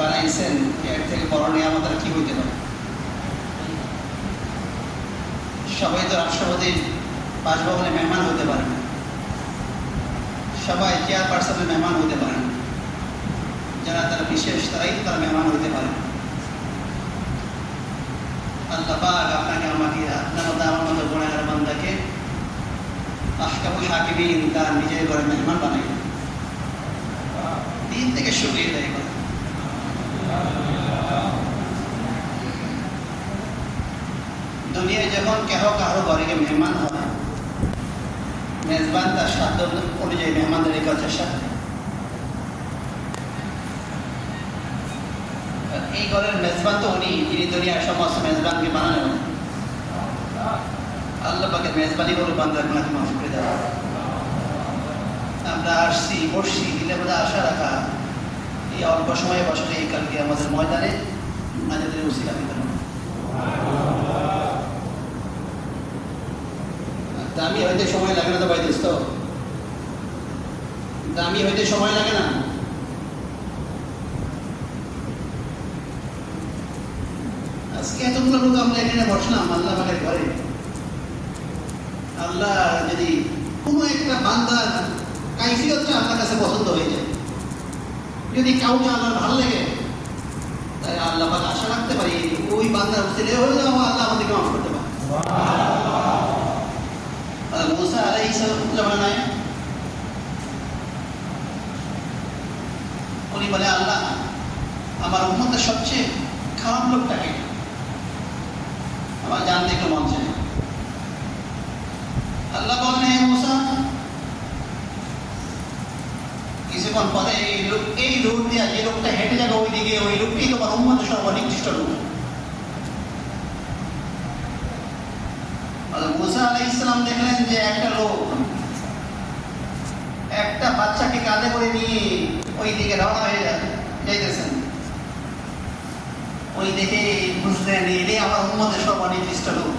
বানাইছেন, এর থেকে বড় নিয়ামত আর কি হইতে পারে? সবাই তো রাষ্ট্রপতির বাসভবনে মেহমান হতে পারে না, সবাই চেয়ারপারসনের মেহমান হতে পারে না। যারা তারা বিশেষ, তারাই তারা মেহমান হতে পারে। আল্লাহ পাক আপনাকে আমাকে, আপনার মতো আমার মতো গুনাহগার বান্দাকে আহকামুল হাকিমিন তার নিজের ঘরে মেহমান বানাই দিন থেকে শুকিয়ে দেয়। দুনিয়ায় যখন কেহ কারো ঘরে মেহমান হয়, মেজবান তার সাধ্য অনুযায়ী মেহমানদারি করার চেষ্টা করে। এই ঘরের মেজবান তো উনি, যিনি দুনিয়ার সমস্ত মেজবানকে বানানো। আল্লাহ পাকের মেজবানি বলে বান্দার গুনাহকে মাফ করে দেওয়া। আমরা আসছি, বসছি, দিলে বোধ আশা রাখা এই অল্প সময়ে বসলে এই কালকে আমাদের ময়দানে নাজাতের উসিলা পেতে হবে। দামি হইতে সময় লাগে না তো ভাই দোস্ত, দামি হইতে সময় লাগে না। আজকে এতগুলো লোক আমরা এখানে বসলাম আল্লাহ পাকের ঘরে। আল্লাহ যদি কোনো একটা বান্দার কাইফিয়তটা আপনার কাছে পছন্দ হয়ে যায়, যদি কাউকে আমার ভালো লাগে, তাই আল্লাহ পাক আশা রাখতে পারি ওই বান্দার উসিলে হয়ে যাওয়া আল্লাহ আমাদেরকে মাফ করতে পারে। মুসা আলাইহিস সালাম উনি বলে, আল্লাহ আমার উম্মতের সবচেয়ে খারাপ লোকটাকে আমার জানতে একটু মন চায়। আল্লাহ বলেন, হে মুসা, কিছুক্ষণ পরে এই রোড দিয়া যে লোকটা হেঁটে যাবে ওই দিকে, ওই লোকটাই তোমার উম্মতের সর্বনিকৃষ্ট লোক। মুসা আলাইহিস সালাম দেখলেন যে একটা লোক একটা বাচ্চাকে কাঁধে করে নিয়ে ওই দিকে রওনা হয়ে যাইতেছেন। ওই দেখে বুঝলেন এটাই আমার উম্মতের সর্বনিকৃষ্ট লোক।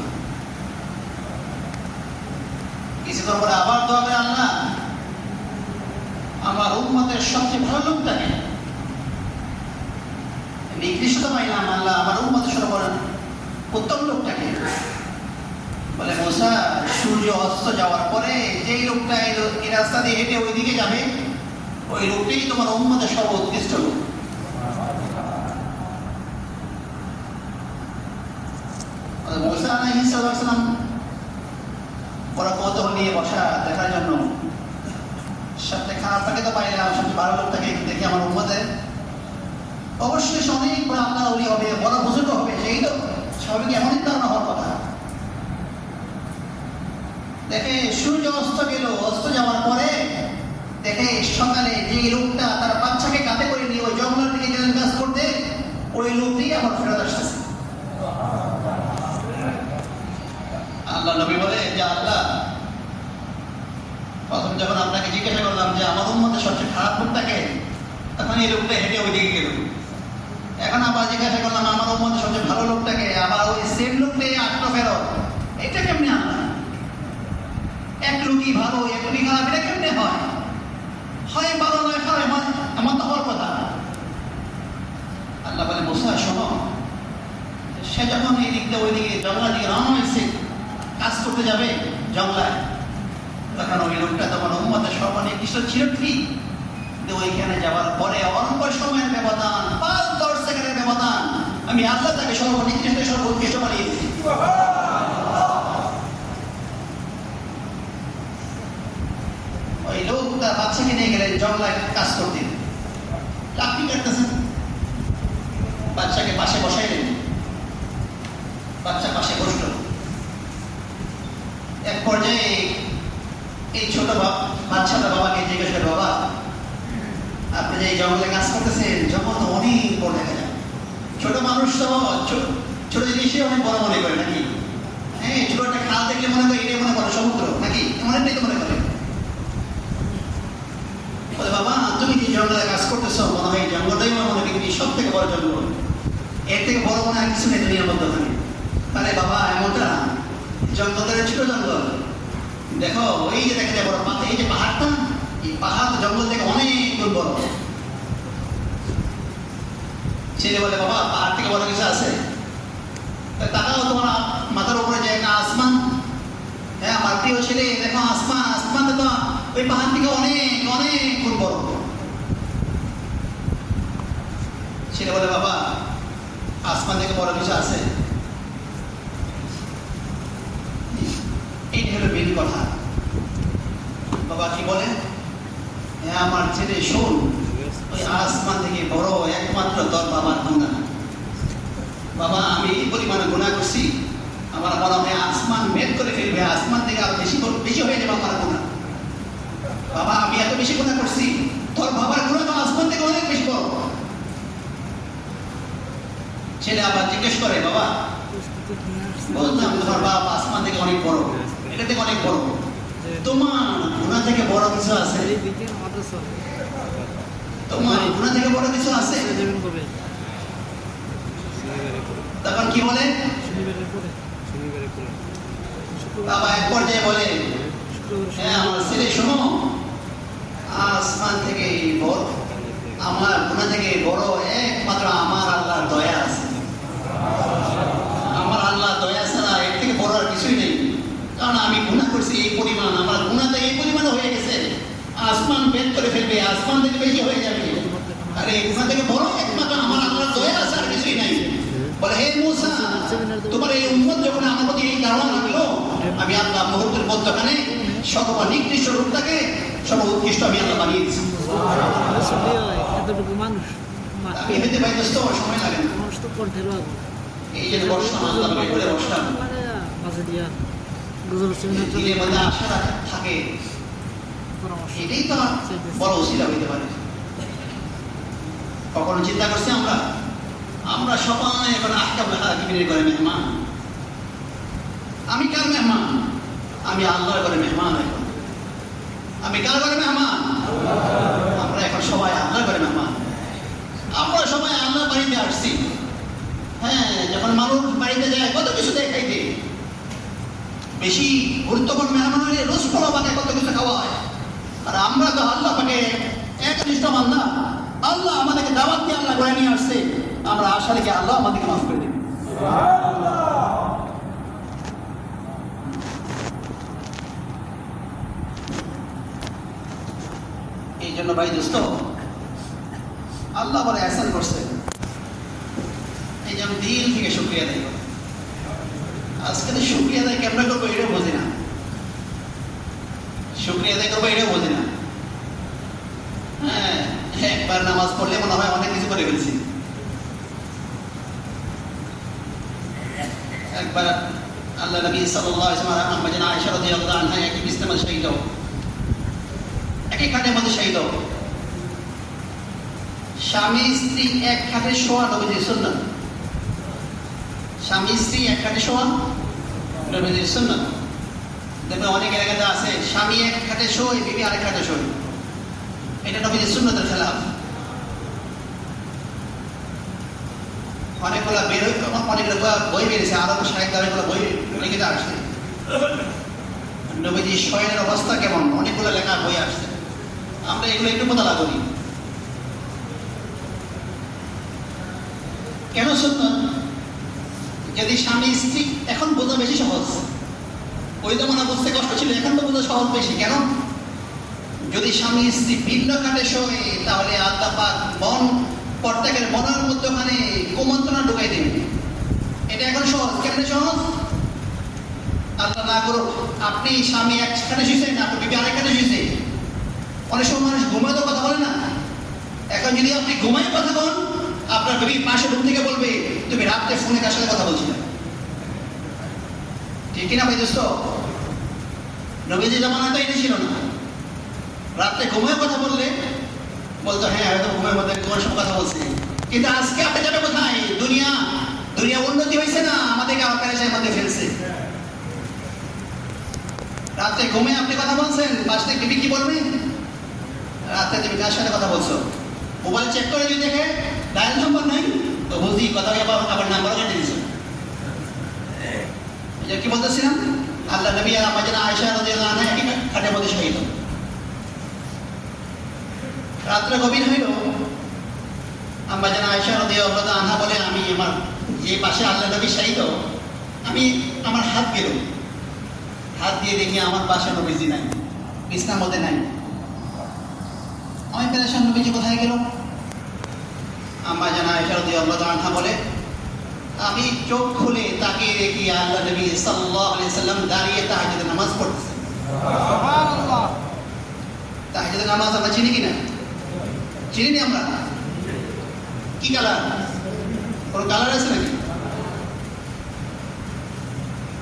কিছুক্ষণ পরে আবার দোয়া করে, আল্লাহ আমার উম্মতের সবচেয়ে ভালো লোকটাকে, নিকৃষ্ট পাইলাম, আল্লাহ আমার উম্মতের উত্তম লোকটাকে। বলে, মুসা সূর্য অস্ত যাওয়ার পরে যেই লোকটা এই রাস্তা দিয়ে হেঁটে ওই দিকে যাবে ওই লোকটাই তোমার উম্মতের সর্বোৎকৃষ্ট লোক। মুসা আলাইহিস সালাম বড় কৌতূহল নিয়ে বসা দেখার জন্য, সবচেয়ে খারাপটাকে তো পাইলাম, সবচেয়ে ভালো লোকটাকে দেখি আমার উম্মতের, অবশ্যই অনেক বড় আল্লাহ ওলি হবে, বড় বুজুর্গ হবে, সেই তো স্বাভাবিক এমনই ধারণা হওয়ার কথা। দেখে সূর্য অস্ত গেল, অস্ত যাওয়ার পরে দেখে সকালে যে লোকটা তার বাচ্চাকে কাঁধে করে নিয়ে ওই জঙ্গলের দিকে গেলেন কাজ করতে, ওই লোকটি আমার ফেরত আসতেছে। আল্লাহ নবী বলে যে, আল্লাহ প্রথম যখন আপনাকে জিজ্ঞাসা করলাম যে আমার উম্মতের সবচেয়ে খারাপ লোকটাকে, তখন এই লোকটা হেঁটে ওই দিকে গেল। এখন আবার জিজ্ঞাসা করলাম আমার উম্মতের সবচেয়ে ভালো লোকটাকে, আবার ওই সেম লোকটাই আসলো ফেরত। এটা কেমনি আল্লাহ? এক লোকই ভালো, এক লোকই খারাপ, এটা কেমনে হয়? হয় ভালো নয় খারাপ, এমন তো হওয়ার কথা। আল্লাহ বলে, মুসা শোনো, সে যখন এই দিকটা ওই দিকে জঙ্গলার দিকে রওনা হয়েছে কাজ করতে যাবে জঙ্গলায়, তখন ওই লোকটা তোমার উম্মতের সর্বনিকৃষ্ট ছিল ঠিক, কিন্তু ওইখানে যাওয়ার পরে অল্প সময়ের ব্যবধান, 5-10 সেকেন্ডের ব্যবধান, আমি আল্লাহ তাকে সর্বনিকৃষ্ট সর্বোৎকৃষ্ট বানিয়ে দিয়েছি। ওই লোক তার বাচ্চাকে নিয়ে গেলেন জঙ্গলায় কাজ করতে, লাকড়ি কাটতেছেন, বাচ্চাকে পাশে বসাইলেন, বাচ্চা পাশে বসল। এক পর্যায়ে এই ছোট বাচ্চাটা বাবাকে জিজ্ঞেস করে, বাবা আপনি যে জঙ্গলে কাজ করতেছেন, জঙ্গল তো অনেক বড় দেখা যায়, ছোট মানুষ তো ছোট জিনিসই অনেক বড় মনে করে নাকি? হ্যাঁ, ছোট একটা খাল দেখলে মনে করে এটাই মনে করে সমুদ্র নাকি, এমনটাই তো মনে করে। বলে, বাবা তুমি যে জঙ্গলে কাজ করতেছো, মনে হয় জঙ্গলটাই মনে হয় সব থেকে বড় জঙ্গল, এর থেকে বড় মনে হয় কিছু নেই দুনিয়ার মধ্যে। তাহলে বাবা এমনটা জঙ্গলের ছোট জঙ্গল, দেখো ওই যে দেখা যায় বড় পাহাড়, এই যে পাহাড়টা, এই পাহাড় জঙ্গল থেকে অনেক বড়। ছেলে বলে বাবা পাহাড় থেকে বড় কিছু আছে? তাকাও তোমার মাথার উপরে যে একটা আসমান, হ্যাঁ আমার প্রিয় ছেলে দেখো আসমান, আসমান তো ওই পাহাড় থেকে অনেক অনেক গুণ বড়। ছেলে বলে বাবা আসমান থেকে বড় কিছু আছে? এইটা হলো মেন কথা। বাবা কি বলে? হ্যাঁ আমার ছেলে শোন, ওই আসমান থেকে বড় একমাত্র তোর বাবার গুণা। বাবা আমি এই পরিমাণে গুণা করছি, আমার মনে হয় আসমান মেদ করে ফেলবে, আসমান থেকে আরো বেশি বেশি হয়ে যাবে আমার গুণা। বাবা আমি এত বেশি গুণা করছি, তোর বাবার গুণা তো আসমান থেকে অনেক বেশি বড়। ছেলে আবার জিজ্ঞেস করে বাবা বললাম তোমার বাবা আসমান থেকে অনেক বড়, এটা থেকে অনেক বড়, তোমার গুণা থেকে বড় কিছু আছে? তোমার গুণা থেকে বড় কিছু আছে? তখন কি বলে? বাবা এক পর্যায়ে বলে হ্যাঁ আমার ছেলে শোনো, আসমান থেকে বড়, আমার গুণা থেকে বড় একমাত্র আমার আল্লাহর দয়া আছে। আমার আল্লাহ দয়া ছাড়া এর থেকে বড় আর কিছুই নেই। কারণ আমি গুনাহ করছি এই পরিমাণ, আমার গুনাহটা এই পরিমাণে হয়ে গেছে, আসমান ভেদ করে ফেলবে, আসমান থেকে বেশি হয়ে যাবে। আর এই গুনাহ থেকে বড় একমাত্র আমার আল্লাহর দয়া আছে, আর কিছুই নাই। বলে হে মূসা তোমার এই উম্মত যখন আমার প্রতি এই ধারণা রাখলো, আমি আল্লাহ মুহূর্তের মধ্যখানে সর্বা নিকৃষ্ট রূপটাকে সর্বোৎকৃষ্ট আমি আল্লাহ বানিয়েছি। আমি হইতে পাই দোস্ত, সময় লাগে না। এই যে বসলাম আল্লাহ করে বসলাম, দিলের মধ্যে আশা থাকে, এটাই তো বড় ওসিলা হইতে পারে। কখনো চিন্তা করছি আমরা? আমরা সবাই এখন আহকামুল হাকিমিনের ঘরে মেহমান। আমি কার মেহমান? আমি আল্লাহর ঘরে মেহমান। এখন আমি কার ঘরে মেহমান? আমরা এখন সবাই আল্লাহর ঘরে মেহমান। আমরা সবাই আল্লাহর বাড়িতে আসছি। হ্যাঁ যখন মানুষ বাড়িতে যায় কত কিছু দেখাইতে, বেশি গুরুত্বপূর্ণ মেহমান হলে রোজ ফলো বাকে কত কিছু খাওয়া হয়। আর আমরা তো আল্লাহ পাকে একনিষ্ঠ বান্দা, আল্লাহ আমাদেরকে দাওয়াত দিয়ে আল্লাহ ঘরে নিয়ে আসছে, আমরা আশা রেখে আল্লাহ আমাদেরকে মাফ করে দেবে। এই জন্য ভাই দোস্ত আল্লাহ বলে এহসান করছে, এই যে আমি দিল থেকে শুকরিয়া আদায় করি। আজকে তো শুকরিয়া আদায় কেমন করবো এটাও বোঝে না, শুকরিয়া আদায় করবো এটাও বোঝে না। হ্যাঁ একবার নামাজ পড়লে মনে হয় অনেক কিছু করে ফেলছি। একবার আল্লাহ নবী সাল্লাল্লাহু আলাইহি ওয়াসাল্লাম আম্মা জান আয়েশা রাদিয়াল্লাহু আনহা একই বিছানার মধ্যে শহীদ, একই খাটের মধ্যে শহীদ। স্বামী স্ত্রী এক খাটে শোয়া নবীজির সুন্নাত। স্বামী স্ত্রী এক খাটে শোয়া নবীজির সুন্নাত। দেখবেন অনেক এলাকাতে আছে স্বামী এক খাটে শোয়, বিবি আরেক খাটে শোয়, এটা নবীজির সুন্নাতের খেলাফ। অনেকগুলো বই বেরিয়েছে, আরব সাহিত্য অনেকগুলো বই লিখিত আসছে নবীজি শয়নের অবস্থা কেমন, অনেকগুলো লেখা বই আসছে। আমরা এগুলো একটু মোতালা করি। কেন সুন্নাত? যদি স্বামী স্ত্রী, এখন বোঝা বেশি সহজ, ওই জমানা বুঝতে কষ্ট ছিল, এখন তো বোঝা সহজ বেশি। কেন? যদি স্বামী স্ত্রী ভিন্ন খাটে শোয় তাহলে আল্লাহ পাক প্রত্যেকের মনের মধ্যে ওখানে কুমন্ত্রণা ঢুকাই দেবে। এটা এখন সহজ। কেমনে সহজ? আল্লাহ না করুক আপনি স্বামী একখানে শুয়েছেন, আপনার বিবি আরেকখানে শুয়েছে, অনেক সময় মানুষ ঘুমাতে কথা বলে না। এখন যদি আপনি ঘুমাই কথা বলেন, আপনার বিবি পাশে রুম থেকে বলবে তুমি রাত্রে ফোনে কার সাথে কথা বলছিলে। ঠিক কিনা ভাই দোস্ত? নবীজি জামানাটা এটা ছিল না। রাত্রে ঘুমায় কথা বললে বলতো হ্যাঁ হয়তো ঘুমের মধ্যে তোমার সব কথা বলছে। কিন্তু আজকে আপনি যাবে কোথায়? দুনিয়া উন্নতি হয়েছে না, আমাদেরকে অকারেশে মধ্যে ফেলছে। রাত্রে ঘুমে আপনি কথা বলছেন, পাশ থেকে বিবি কি বলবে? রাত্রে তুমি কার সাথে কথা বলছো? মোবাইল চেক করে যদি দেখে ডায়াল নাম্বার নাই, তো বুঝি কথা আবার নাম্বার কেটে দিয়েছো। কি বলতেছিলাম? আল্লাহ নবী আর আম্মা জান আয়েশা রাদিয়াল্লাহু আনহা একই খাটের মধ্যে শহীদ। রাত্রে গভীর হইল, আম্মা জান আয়েশা রাদিয়াল্লাহু আনহা বলে, আমি আমার যে পাশে আল্লাহ নবী শাহিদ, আমি আমার হাত গেল, হাত দিয়ে দেখি আমার পাশে নবীজি নাই, বিছনার মধ্যে নাই। আমি পেরেশান, নবীজি কোথায় গেল? আম্মা জান আয়েশা রাদিয়াল্লাহু আনহা বলে, আমি চোখ খুলে তাকিয়ে দেখি আল্লাহ নবী সাল্লাল্লাহু আলাইহি সাল্লাম দাঁড়িয়ে তাহাজ্জুদের নামাজ পড়তেছেন। সুবহানাল্লাহ। তাহাজ্জুদের নামাজ আমরা চিনি কিনা? চিনি না আমরা? কি কালার? কোনো কালার আছে নাকি?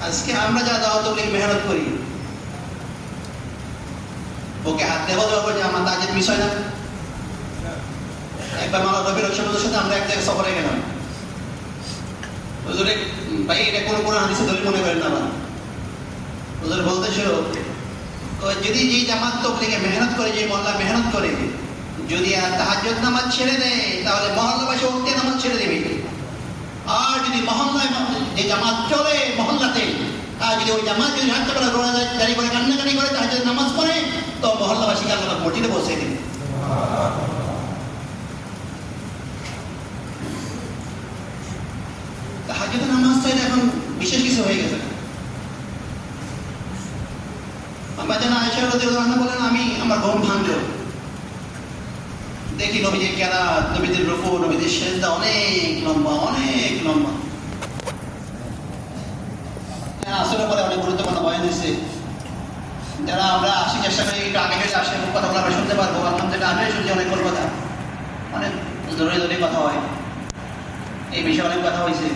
আজকে আমরা যা দাওয়াত তবলিগ মেহনত করি, ওকে হাত দেওয়া দেওয়া করে আমার তাহাজ্জুদ মিস হয় না? একবার মাওলানা রবির রহমানের সাথে আমরা এক জায়গায় সফরে গেলাম। হুজুরে ভাই এটা কোন হাদিসে দলিল মনে করেন না? হুজুর বলতেছিল, যদি যে জামাত তবলিগে মেহনত করে, যে মহল্লা মেহনত করে, যদি তাহাজ্জুদ নামাজ ছেড়ে দেয় তাহলে মহল্লাবাসী ওকে নামাজ ছেড়ে দেবে। আর যদি মহল্লায় যে জামাত চলে মহল্লাতে, আর যদি ওই জামাত যদি হাত কাপড় দাঁড়িয়ে করে কান্নাকানি করে তাহাজ্জুদ নামাজ পড়ে, তো মহল্লাবাসীকে আল্লাহ মসজিদে বসে দেবে। তাহাজ্জুদের নামাজ তো এখন বিশেষ কিছু হয়ে গেছে। আম্মা জান আয়েশা রাদিয়াল্লাহু আনহা বলেন, আমি আমার ঘুম ভাঙলো, দেখি নবীজির কেরাত, নবীজির রুকু, নবীজির সিজদা অনেক লম্বা, অনেক লম্বা। আসলে পরে অনেক গুরুত্বপূর্ণ বয়ান দিচ্ছে, যারা আমরা আসি চেষ্টা করি একটু আগে হয়ে আসে কথাগুলো আমরা শুনতে পারবো। আলহামদুলিল্লাহ আগে শুনছি অনেক বড় কথা, অনেক জরুরি জরুরি কথা হয়, এই বিষয়ে অনেক কথা হয়েছে।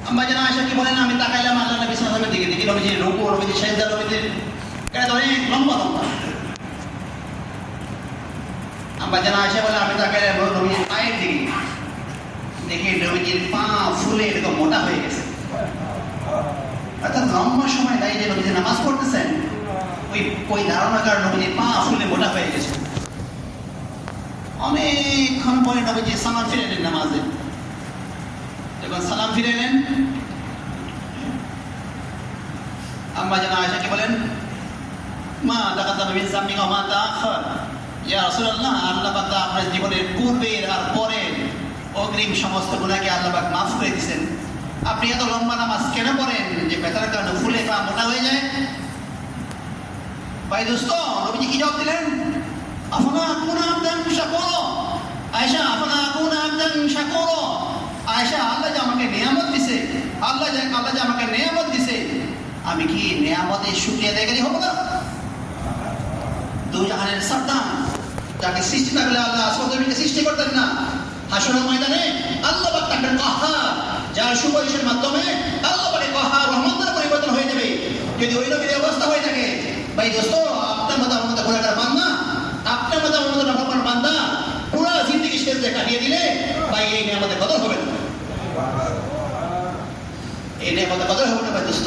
আম্মা জান আয়েশা কি বলেন, আমি তাকাইলাম আল্লাহ নবী সাল্লাল্লাহু আলাইহি ওয়াসাল্লামের দিকে, দেখি নবীজির রুকু, নবীজির সিজদা, নবীজির কেরাত অনেক লম্বা লম্বা। আম্মা জান আয়েশা বলে, আমি তাকাইলাম নবীজির পায়ের দিকে, দেখি নবীজির পা ফুলে এরকম মোটা হয়ে গেছে। অর্থাৎ লম্বা সময় দাঁড়িয়ে নবীজি নামাজ পড়তেছেন, ওই ধারণার কারণে নবীজির পা ফুলে মোটা হয়ে গেছে। অনেকক্ষণ পরে নবীজি সালাম ফিরে এলেন নামাজে। যখন সালাম ফিরে এলেন, আম্মা জান আয়েশা কি বলেন, মা তাকাদ্দামা মিন যামবিকা ওয়া মা তাআখার, ইয়া রাসূলুল্লাহ, আল্লাহ পাক আপনার জীবনের পূর্বের আর পরের অগ্রিম সমস্ত গুনাহকে আল্লাহ পাক মাফ করে দিয়েছেন। আপনি এত লম্বা নামাজ কেন পড়েন যে ব্যথার কারণে ফুলে পা মোটা হয়ে যায়? ভাই দোস্ত, নবীজি কি জবাব দিলেন? আফালা আকুনা আবদান শাকুরা, আয়েশা আফালা আকুনা আবদান শাকুরা। আয়েশা, আল্লাহ যে আমাকে নিয়ামত দিছে, আল্লাহ যে আমাকে নিয়ামত দিছে, আমি কি নিয়ামতের শুকরিয়া আদায়কারী হব না? দুজাহানের সর্দার, যাকে সৃষ্টি থাকলে আল্লাহ আসমানকে সৃষ্টি করতেন না, হাসরের ময়দানে আল্লাহ পাক তাকে কাহার, যার সুপারিশের মাধ্যমে আল্লাহ পাকে কাহার রহমতের পরিবর্তন হয়ে যাবে। যদি ওই নবীর অবস্থা হয়ে থাকে, ভাই দোস্ত, আপনার মতো আমার মতো গুনাহগার বান্দা, আপনার মতো আমার মতো নাফরমান বান্দা পুরো জিন্দেগি সেজদা কাটিয়ে দিলে, ভাই এই নিয়ামতের কদর হবে না, এই নিয়ামতের কদর হবে না। ভাই দোস্ত,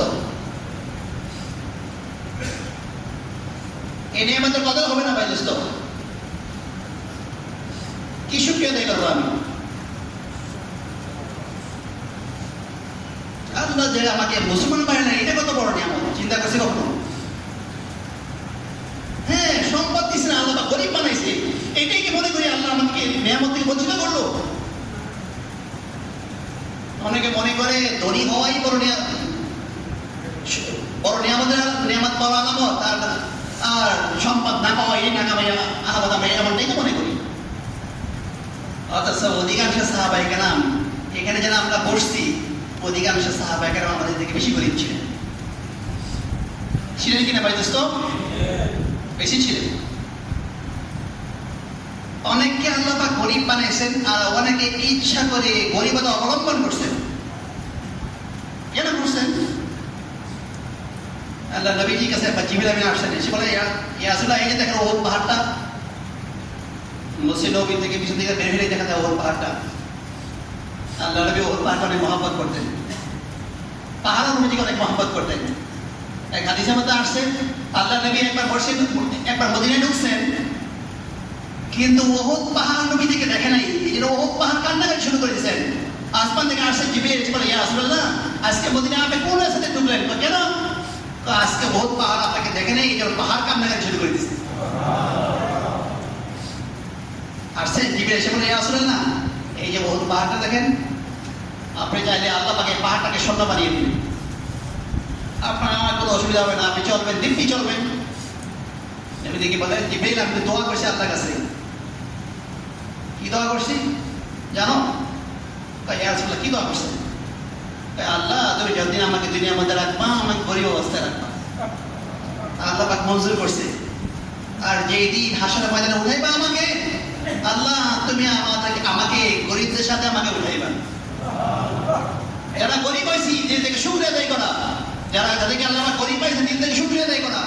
এই নিয়ামতের কদর হবে না। ভাই দোস্ত, কি শুকরিয়া আদায় করবো আমি? আল্লাহ যে আমাকে মুসলমান পায় না, এটা কত বড় নিয়ামত, চিন্তা করছি কখনো? হ্যাঁ, সম্পদ দিচ্ছে না, আল্লাহ গরিব বানাইছে, এটাই কি মনে করি আল্লাহ আমাকে নিয়ামত থেকে বঞ্চিত করলো? অনেকে মনে করে ধনী হওয়াই বড় নিয়ামত পাওয়া আলামত, আর সম্পদ না পাওয়া এই না কামাই আলামত, আমরা এমনটাই তো মনে করি। অথচ অধিকাংশ সাহাবায়ে কেরাম, এখানে যেন আমরা বসছি, অধিকাংশ সাহাবায়ে কেরাম আমাদের থেকে বেশি গরিব ছিলেন। ছিলেন কিনা ভাই দোস্ত? বেশি ছিলেন। অনেককে আল্লাহ পাক গরিব বানাইছেন, আর অনেকে ইচ্ছা করে গরিবতা অবলম্বন করছেন। কেন করছেন? আল্লাহ নবীজির কাছে জিবরিল আমিন আসছেন, এসে বলে, ইয়া রাসূলুল্লাহ, এই যে দেখেন ওহদ পাহাড়টা, মসজিদ নববী থেকে পিছন দিকে বের হলে দেখা যায় ওহদ পাহাড়টা। আল্লাহ নবী ওহদ পাহাড়টা অনেক মহব্বত করতেন, পাহাড় নবীজিকে অনেক মহব্বত করতেন। এক হাদিসের মধ্যে আসছে, আল্লাহ নবী একবার মদিনায় ঢুকছেন, কিন্তু ওহদ পাহাড় নবীজিকে দেখে নাই, এই জন্য ওহদ পাহাড় কান্নাকাটি শুরু করে দিয়েছেন। আসমান থেকে আসছে জিবরিল, এসে বলে, ইয়া রাসূলুল্লাহ, আজকে মদিনায় আপনি কোন রাস্তাতে ঢুকলেন? কেন? আজকে ওহদ পাহাড় আপনাকে দেখে নাই, এই জন্য পাহাড় কান্নাকাটি শুরু করে দিয়েছে। আসছে জিবরিল এসে বলে, ইয়া রাসূলুল্লাহ, এই যে বহুত পাহাড়টা দেখেন, আপনি চাইলে আল্লাহ পাকে পাহাড়টাকে স্বর্ণ বানিয়ে দিবেন, আপনার কোনো অসুবিধা হবে না, আপনি চলবেন, দিব্যি চলবেন। নবী দেখি বলেন, জিবরিল আমি দোয়া করছি আল্লাহর কাছে। কি দোয়া করছি জানো? ইয়া রাসূলুল্লাহ, কি দোয়া করছেন? আল্লাহ, তুমি যতদিন আমাকে দুনিয়ার মধ্যে রাখবা, আমাকে গরিব অবস্থায় রাখবা। আল্লাহ পাক মঞ্জুর করছে। আর যেই দিন হাসরের ময়দানে উঠাইবা আমাকে, আল্লাহ তুমি আমাকে গরিবদের সাথে আমাকে উঠাইবা। যারা গরিব হয়েছি দিল থেকে শুকরিয়া আদায় করা, যাদেরকে আল্লাহ গরিব পাইছে দিল থেকে শুকরিয়া আদায় করা,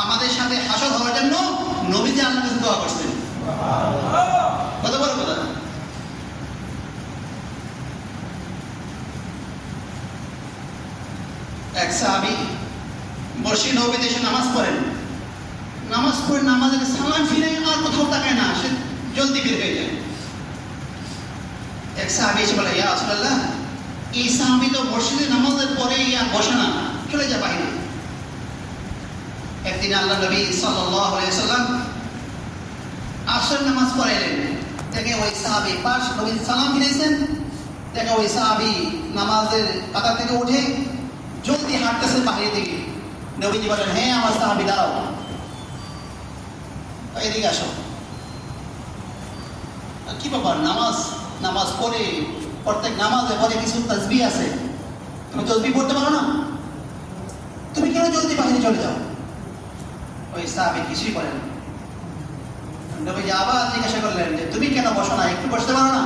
আমাদের সাথে হাসর হওয়ার জন্য নবীজি আল্লাহর কাছে দোয়া করছেন। কত বড় কথা! এক সাহাবী মসজিদ নববীতে এসে নামাজ পড়েন, নামাজ পড়ে নামাজের সালাম ফিরে আর কোথাও তাকায় না, সে জলদি বের হয়ে যায়। এক সাহাবী এসে বলে, ইয়া রাসূলুল্লাহ, এই সাহাবী তো মসজিদে নামাজের পরে আর বসে না, চলে যায় বাইরে। একদিন আল্লাহ নবী সাল্লাল্লাহু আলাইহি ওয়াসাল্লাম আসর নামাজ পড়াইলেন, দেখে ওই সাহাবী পাশ নবী সালাম ফিরেছেন, দেখে ওই সাহাবী নামাজের কাতার থেকে উঠে জলদি হাঁটতেছে বাইরে দিকে। নবীজি বলেন, হ্যাঁ আমার সাহাবী দাঁড়াও, এদিকে আসো। কি ব্যাপার? নামাজ পড়ে প্রত্যেক নামাজে পরে কিছু তাসবিহ আছে, তুমি তাসবিহ পড়তে পারো না? তুমি কেন জলদি বাইরে চলে যাও? ওই সাহাবী কিছুই বলেন। নবীজি আবার জিজ্ঞাসা করলেন যে তুমি কেন বসো না, একটু বসতে পারো না?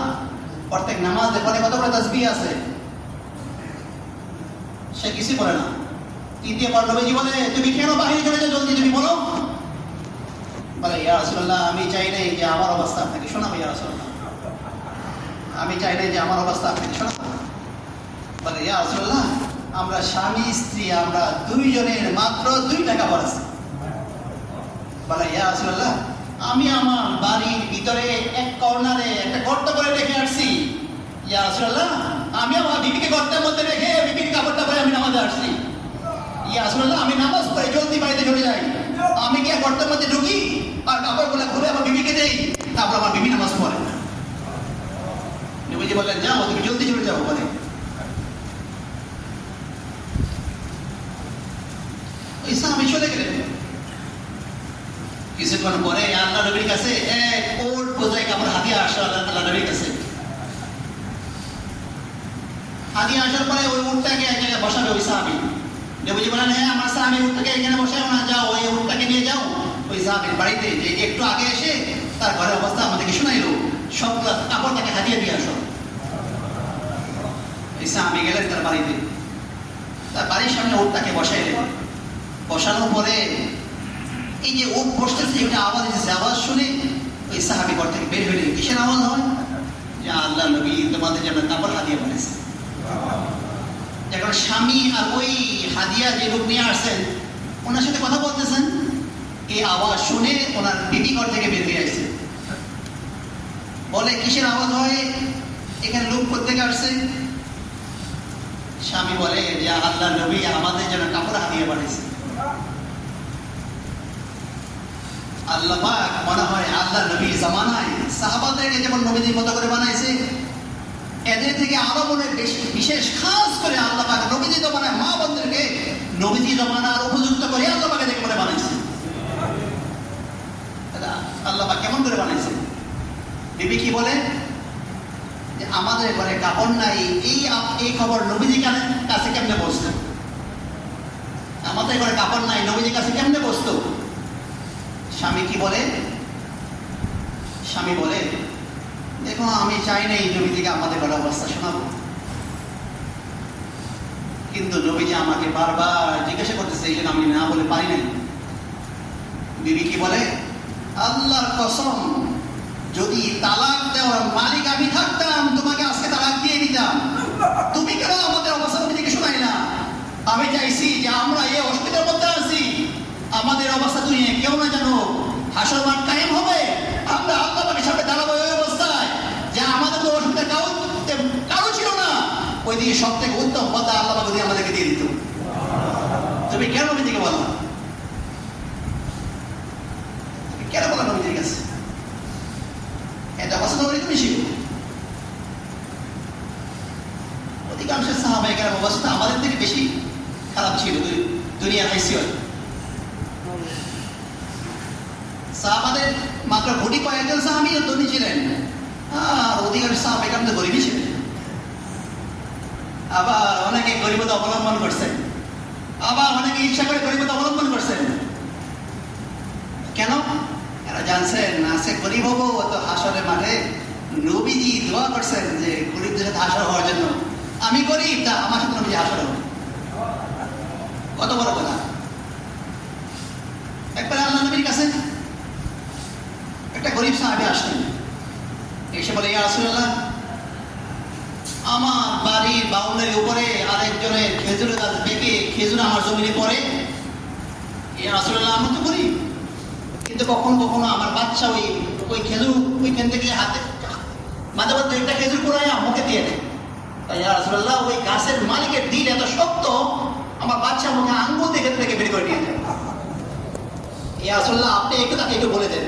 প্রত্যেক নামাজে পরে কতগুলো তাসবিহ আছে। সে কিছুই বলে না। তৃতীয়বার নবীজি বলে, তুমি কেন বাইরে চলে যাও, জলদি তুমি বলো। বলে, ইয়া রাসূলুল্লাহ, আমি চাই নাই যে আমার অবস্থা আপনাকে শোনাবো। ইয়া রাসূলুল্লাহ, আমি চাই নাই যে আমার অবস্থা আপনাকে শোনাবো। বলে, ইয়া রাসূলুল্লাহ, আমরা স্বামী স্ত্রী, আমরা দুইজনের মাত্র 2 টাকা আছে। বলে, ইয়া রাসূলুল্লাহ, আমি আমার বাড়ির ভিতরে এক কর্নারে একটা গর্ত করে রেখে আসছি। ইয়া রাসূলুল্লাহ, আমি আমার বিবিকে গর্তের মধ্যে রেখে বিবির কাপড়টা পরে আমি নামাজে আসছি। ইয়া রাসূলুল্লাহ, আমি নামাজ পড়ে জলদি বাড়িতে চলে যাই, আমি কি গর্তের মধ্যে ঢুকি আর কাপড়গুলো খুলে আমার বিবিকে দেই, তারপর আমার বিবি নামাজ পড়ে। নবীজি বললেন, যাও তুমি জলদি চলে যাও। বলে ওই সাহাবী চলে গেলেন। কিছুক্ষণ পরে আল্লাহ নবীর কাছে এক ওট বোঝাই কাপড় হাদিয়া আসলো আল্লাহ নবীর কাছে। হাদিয়া আসার পরে ওই উটটাকে এক জায়গায় বসাবে ওই সাহাবী। নবীজি বলেন, হ্যাঁ আমার সাহাবী উটটাকে এখানে বসাও না, যাও ওই উটটাকে নিয়ে যাও ওই সাহাবীর বাড়িতে, যে একটু আগে এসে তার ঘরের অবস্থা আমাদেরকে শোনাইলো, সবগুলো কাপড় তাকে হাদিয়া দিয়ে আসো। এই সাহাবী গেলেন তার বাড়িতে, তার বাড়ির সামনে উটটাকে বসাইলেন। বসানোর পরে এই যে উট বসতেছে, একটা আওয়াজ এসেছে, আওয়াজ শুনে ওই সাহাবী ঘর থেকে বের হইলেন। কিসের আওয়াজ হয়? যে আল্লাহ নবী তোমাদের জন্য কাপড় হাদিয়া বানিয়েছে। এখন স্বামী আর ওই হাদিয়া যে লোক নিয়ে আসছেন ওনার সাথে কথা বলতেছেন, এই আওয়াজ শুনে ওনার বিবি ঘর থেকে বের হয়ে আসছে। বলে, কিসের আওয়াজ হয়? এখানে লোক কোত্থেকে আসছে? স্বামী বলে যে আল্লাহ নবী আমাদের জন্য কাপড় হাদিয়া বানিয়েছে। আল্লাহ পাক মনে হয় আল্লাহ নবী জামানায় সাহাবাদেরকে যেমন নবীজির মতো করে বানাইছে, এদের থেকে আরো মনে বিশেষ খাস করে আল্লাহ পাক নবীজি জমানায় মা বোনদেরকে নবীজি জমানার উপযুক্ত করে আল্লাহ পাক এদেরকে করে বানাইছে। আল্লাহ পাক কেমন করে বানাইছে? বিবি কি বলে যে আমাদের ঘরে কাপড় নাই, এই খবর নবীজি কাছে কেমনে বসতো? আমাদের ঘরে কাপড় নাই, নবীজির কাছে কেমনে বসতো? স্বামী কি বলে? স্বামী বলে, দেখো আমি চাই না এই নবীজিকে আমাদের ঘরে অবস্থা শোনাবো, কিন্তু নবীজি আমাকে বারবার জিজ্ঞাসা করতেছে, এই জন্য আমি না বলে পারি নাই। বিবি কি বলে, আল্লাহর কসম, যদি তালাক দেওয়ার মালিক আমি থাকতাম তোমাকে আজকে তালাক দিয়ে দিতাম। তুমি কেন আমাদের অবস্থা নবীজিকে শোনাই না? আমি চাইছি যে আমরা এই অসুবিধার মধ্যে আছি, আমাদের অবস্থা তুমি কেউ না জানো, হাসর মাঠ কায়েম হবে, আমরা আল্লাহ পাকের সামনে দাঁড়াবো ওই অবস্থায় যে আমাদের তো অসুবিধা কারো ছিল না। ওই দিকে সব থেকে উত্তম কথা আল্লাহ পাক আমাদেরকে দিয়ে দিত। তুমি কেন নবীজিকে বলো? কেন বলো নবীজির কাছে? এটা কথা তো ওরকমই ছিল। অধিকাংশ সাহাবায়ে কেরাম অবস্থা আমাদের থেকে বেশি খারাপ ছিল দুনিয়ার হাইসিয়ত। সাহাবাদের মাত্র কোটি কয়েকজন সাহাবী ধনী ছিলেন, আর অধিকাংশ সাহাবায়ে কেরাম তো গরিবই ছিলেন। আবার অনেকে গরিবতা অবলম্বন করছেন, আবার অনেকে ইচ্ছা করে গরিবতা অবলম্বন করছেন। কেন? এরা জানছেন আজকে গরিব হবো, তো হাসরের মাঠে নবীজি দোয়া করছেন যে গরিবদের সাথে হাসর হওয়ার জন্য। আমি গরিব, তা আমার সাথে নবীজি হাসর হবে, কত বড় কথা। একবার আল্লাহ নবীর কাছে একটা গরিব সাহাবী আসলেন, এসে বলে, ইয়া রাসূলুল্লাহ, আমার বাড়ির বাউন্ডারির উপরে আরেকজনের খেজুর গাছ পেকে খেজুর আমার জমিনে পড়ে। ইয়া রাসূলুল্লাহ, আমি তো গরিব, কিন্তু কখনো কখনো আমার বাচ্চা ওই খেজুর ওইখান থেকে হাতে মাঝে মাঝে একটা খেজুর কুড়াই আমাকে দিয়ে দেয়। তাই ইয়া রাসূলুল্লাহ, ওই গাছের মালিকের দিল এত শক্ত, আমার বাচ্চা আমাকে আঙ্গুল থেকে বের করে নিয়ে যায়। ইয়া রাসূলুল্লাহ, আপনি একটু তাকে একটু বলে দেন,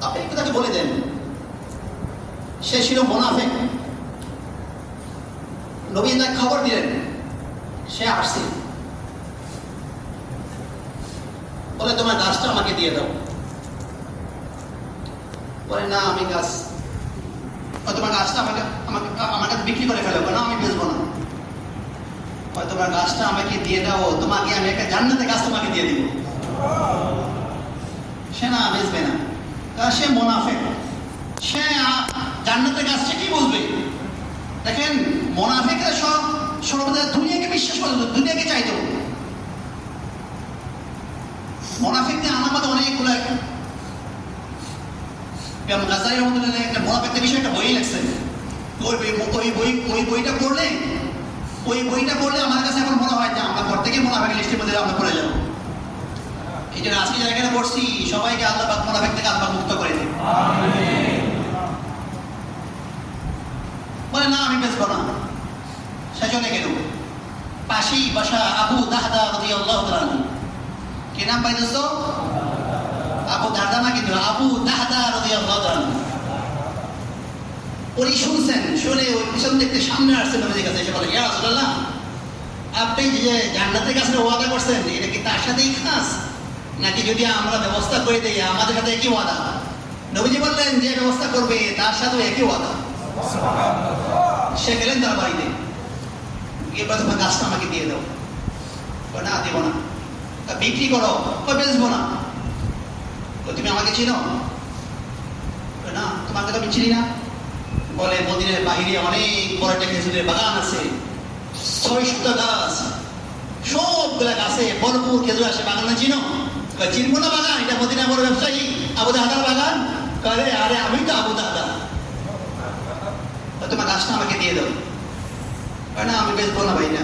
আপনি একটু তাকে বলে দেন। সে ছিল মুনাফিক। নবী তাকে খবর দিলেন, সে আসছে, বলে তোমার গাছটা আমাকে দিয়ে দাও। বলে না, আমি গাছ, তোমার গাছটা আমাকে আমাকে বিক্রি করে ফেলো। না, আমি বেচবো না। তোমার গাছটা আমাকে দিয়ে দাও, তোমাকে আমি একটা জান্নাতের গাছ তোমাকে দিয়ে দিব। সে না, বেচবে না, কারণ সে মুনাফিক। সে জান্নাতের গাছ সে কি বলবে? দেখেন, মুনাফিকরা সর্বদা দুনিয়াকে বিশ্বাস করতো, দুনিয়াকে চাইতো। মুনাফিকদের আলামত অনেকগুলো। গাজারি রহমতুল্লাহ একটা মুনাফিকদের বিষয়ে একটা বই লিখছেন। ওই বইটা পড়লে আমার কাছে এখন মনে হয় যে আমরা ঘর থেকে মুনাফিক লিস্টের মধ্যে আমরা পড়ে যাবো। এই জন্য আজকে যারা এখানে পড়ছি, সবাইকে আল্লাহ পাক মুনাফিক থেকে আল্লাহ মুক্ত করে দেন। বলে না, আমি বেচবো না। সে চলে গেল। পাশেই বসা আবু দাহদা রাদিয়াল্লাহু তাআলা আনহু, কি নাম পাইতেছ? আবু দাহদা না, কিন্তু আবু দাহদা রাদিয়াল্লাহু তাআলা আনহু। উনি শুনছেন, শুনে ওই পিছন দেখতে সামনে আসছেন নবীর কাছে, এসে বলে, ইয়া রাসূলুল্লাহ, আপনি যে জান্নাতের কাছে ওয়াদা করছেন, এটা কি তার সাথেই খাস, নাকি যদি আমরা ব্যবস্থা করে দিই আমাদের সাথে একই ওয়াদা? নবীজি বললেন, যে ব্যবস্থা করবে তার সাথে একই ওয়াদা। সে গেলেন তার বাড়িতে, এবার তোমার গাছটা আমাকে দিয়ে দাও। না, দেবো না। বিক্রি করো। বেচবো না। তুমি আমাকে চিনো? না, তোমাকে তো আমি চিনি না। বলে, মদিনার বাহিরে অনেক বড় একটা খেজুরের বাগান আছে, 600 গাছ, সবগুলা গাছে ভরপুর খেজুর আসে। বাগানে চিনো? চিনবো না বাগান, এটা মদিনা বড় ব্যবসায়ী আবু দাহদার বাগান। আরে আমি তো আবু দাহদা। তোমার গাছটা আমাকে দিয়ে দাও। না, আমি বেচবো না ভাইরা।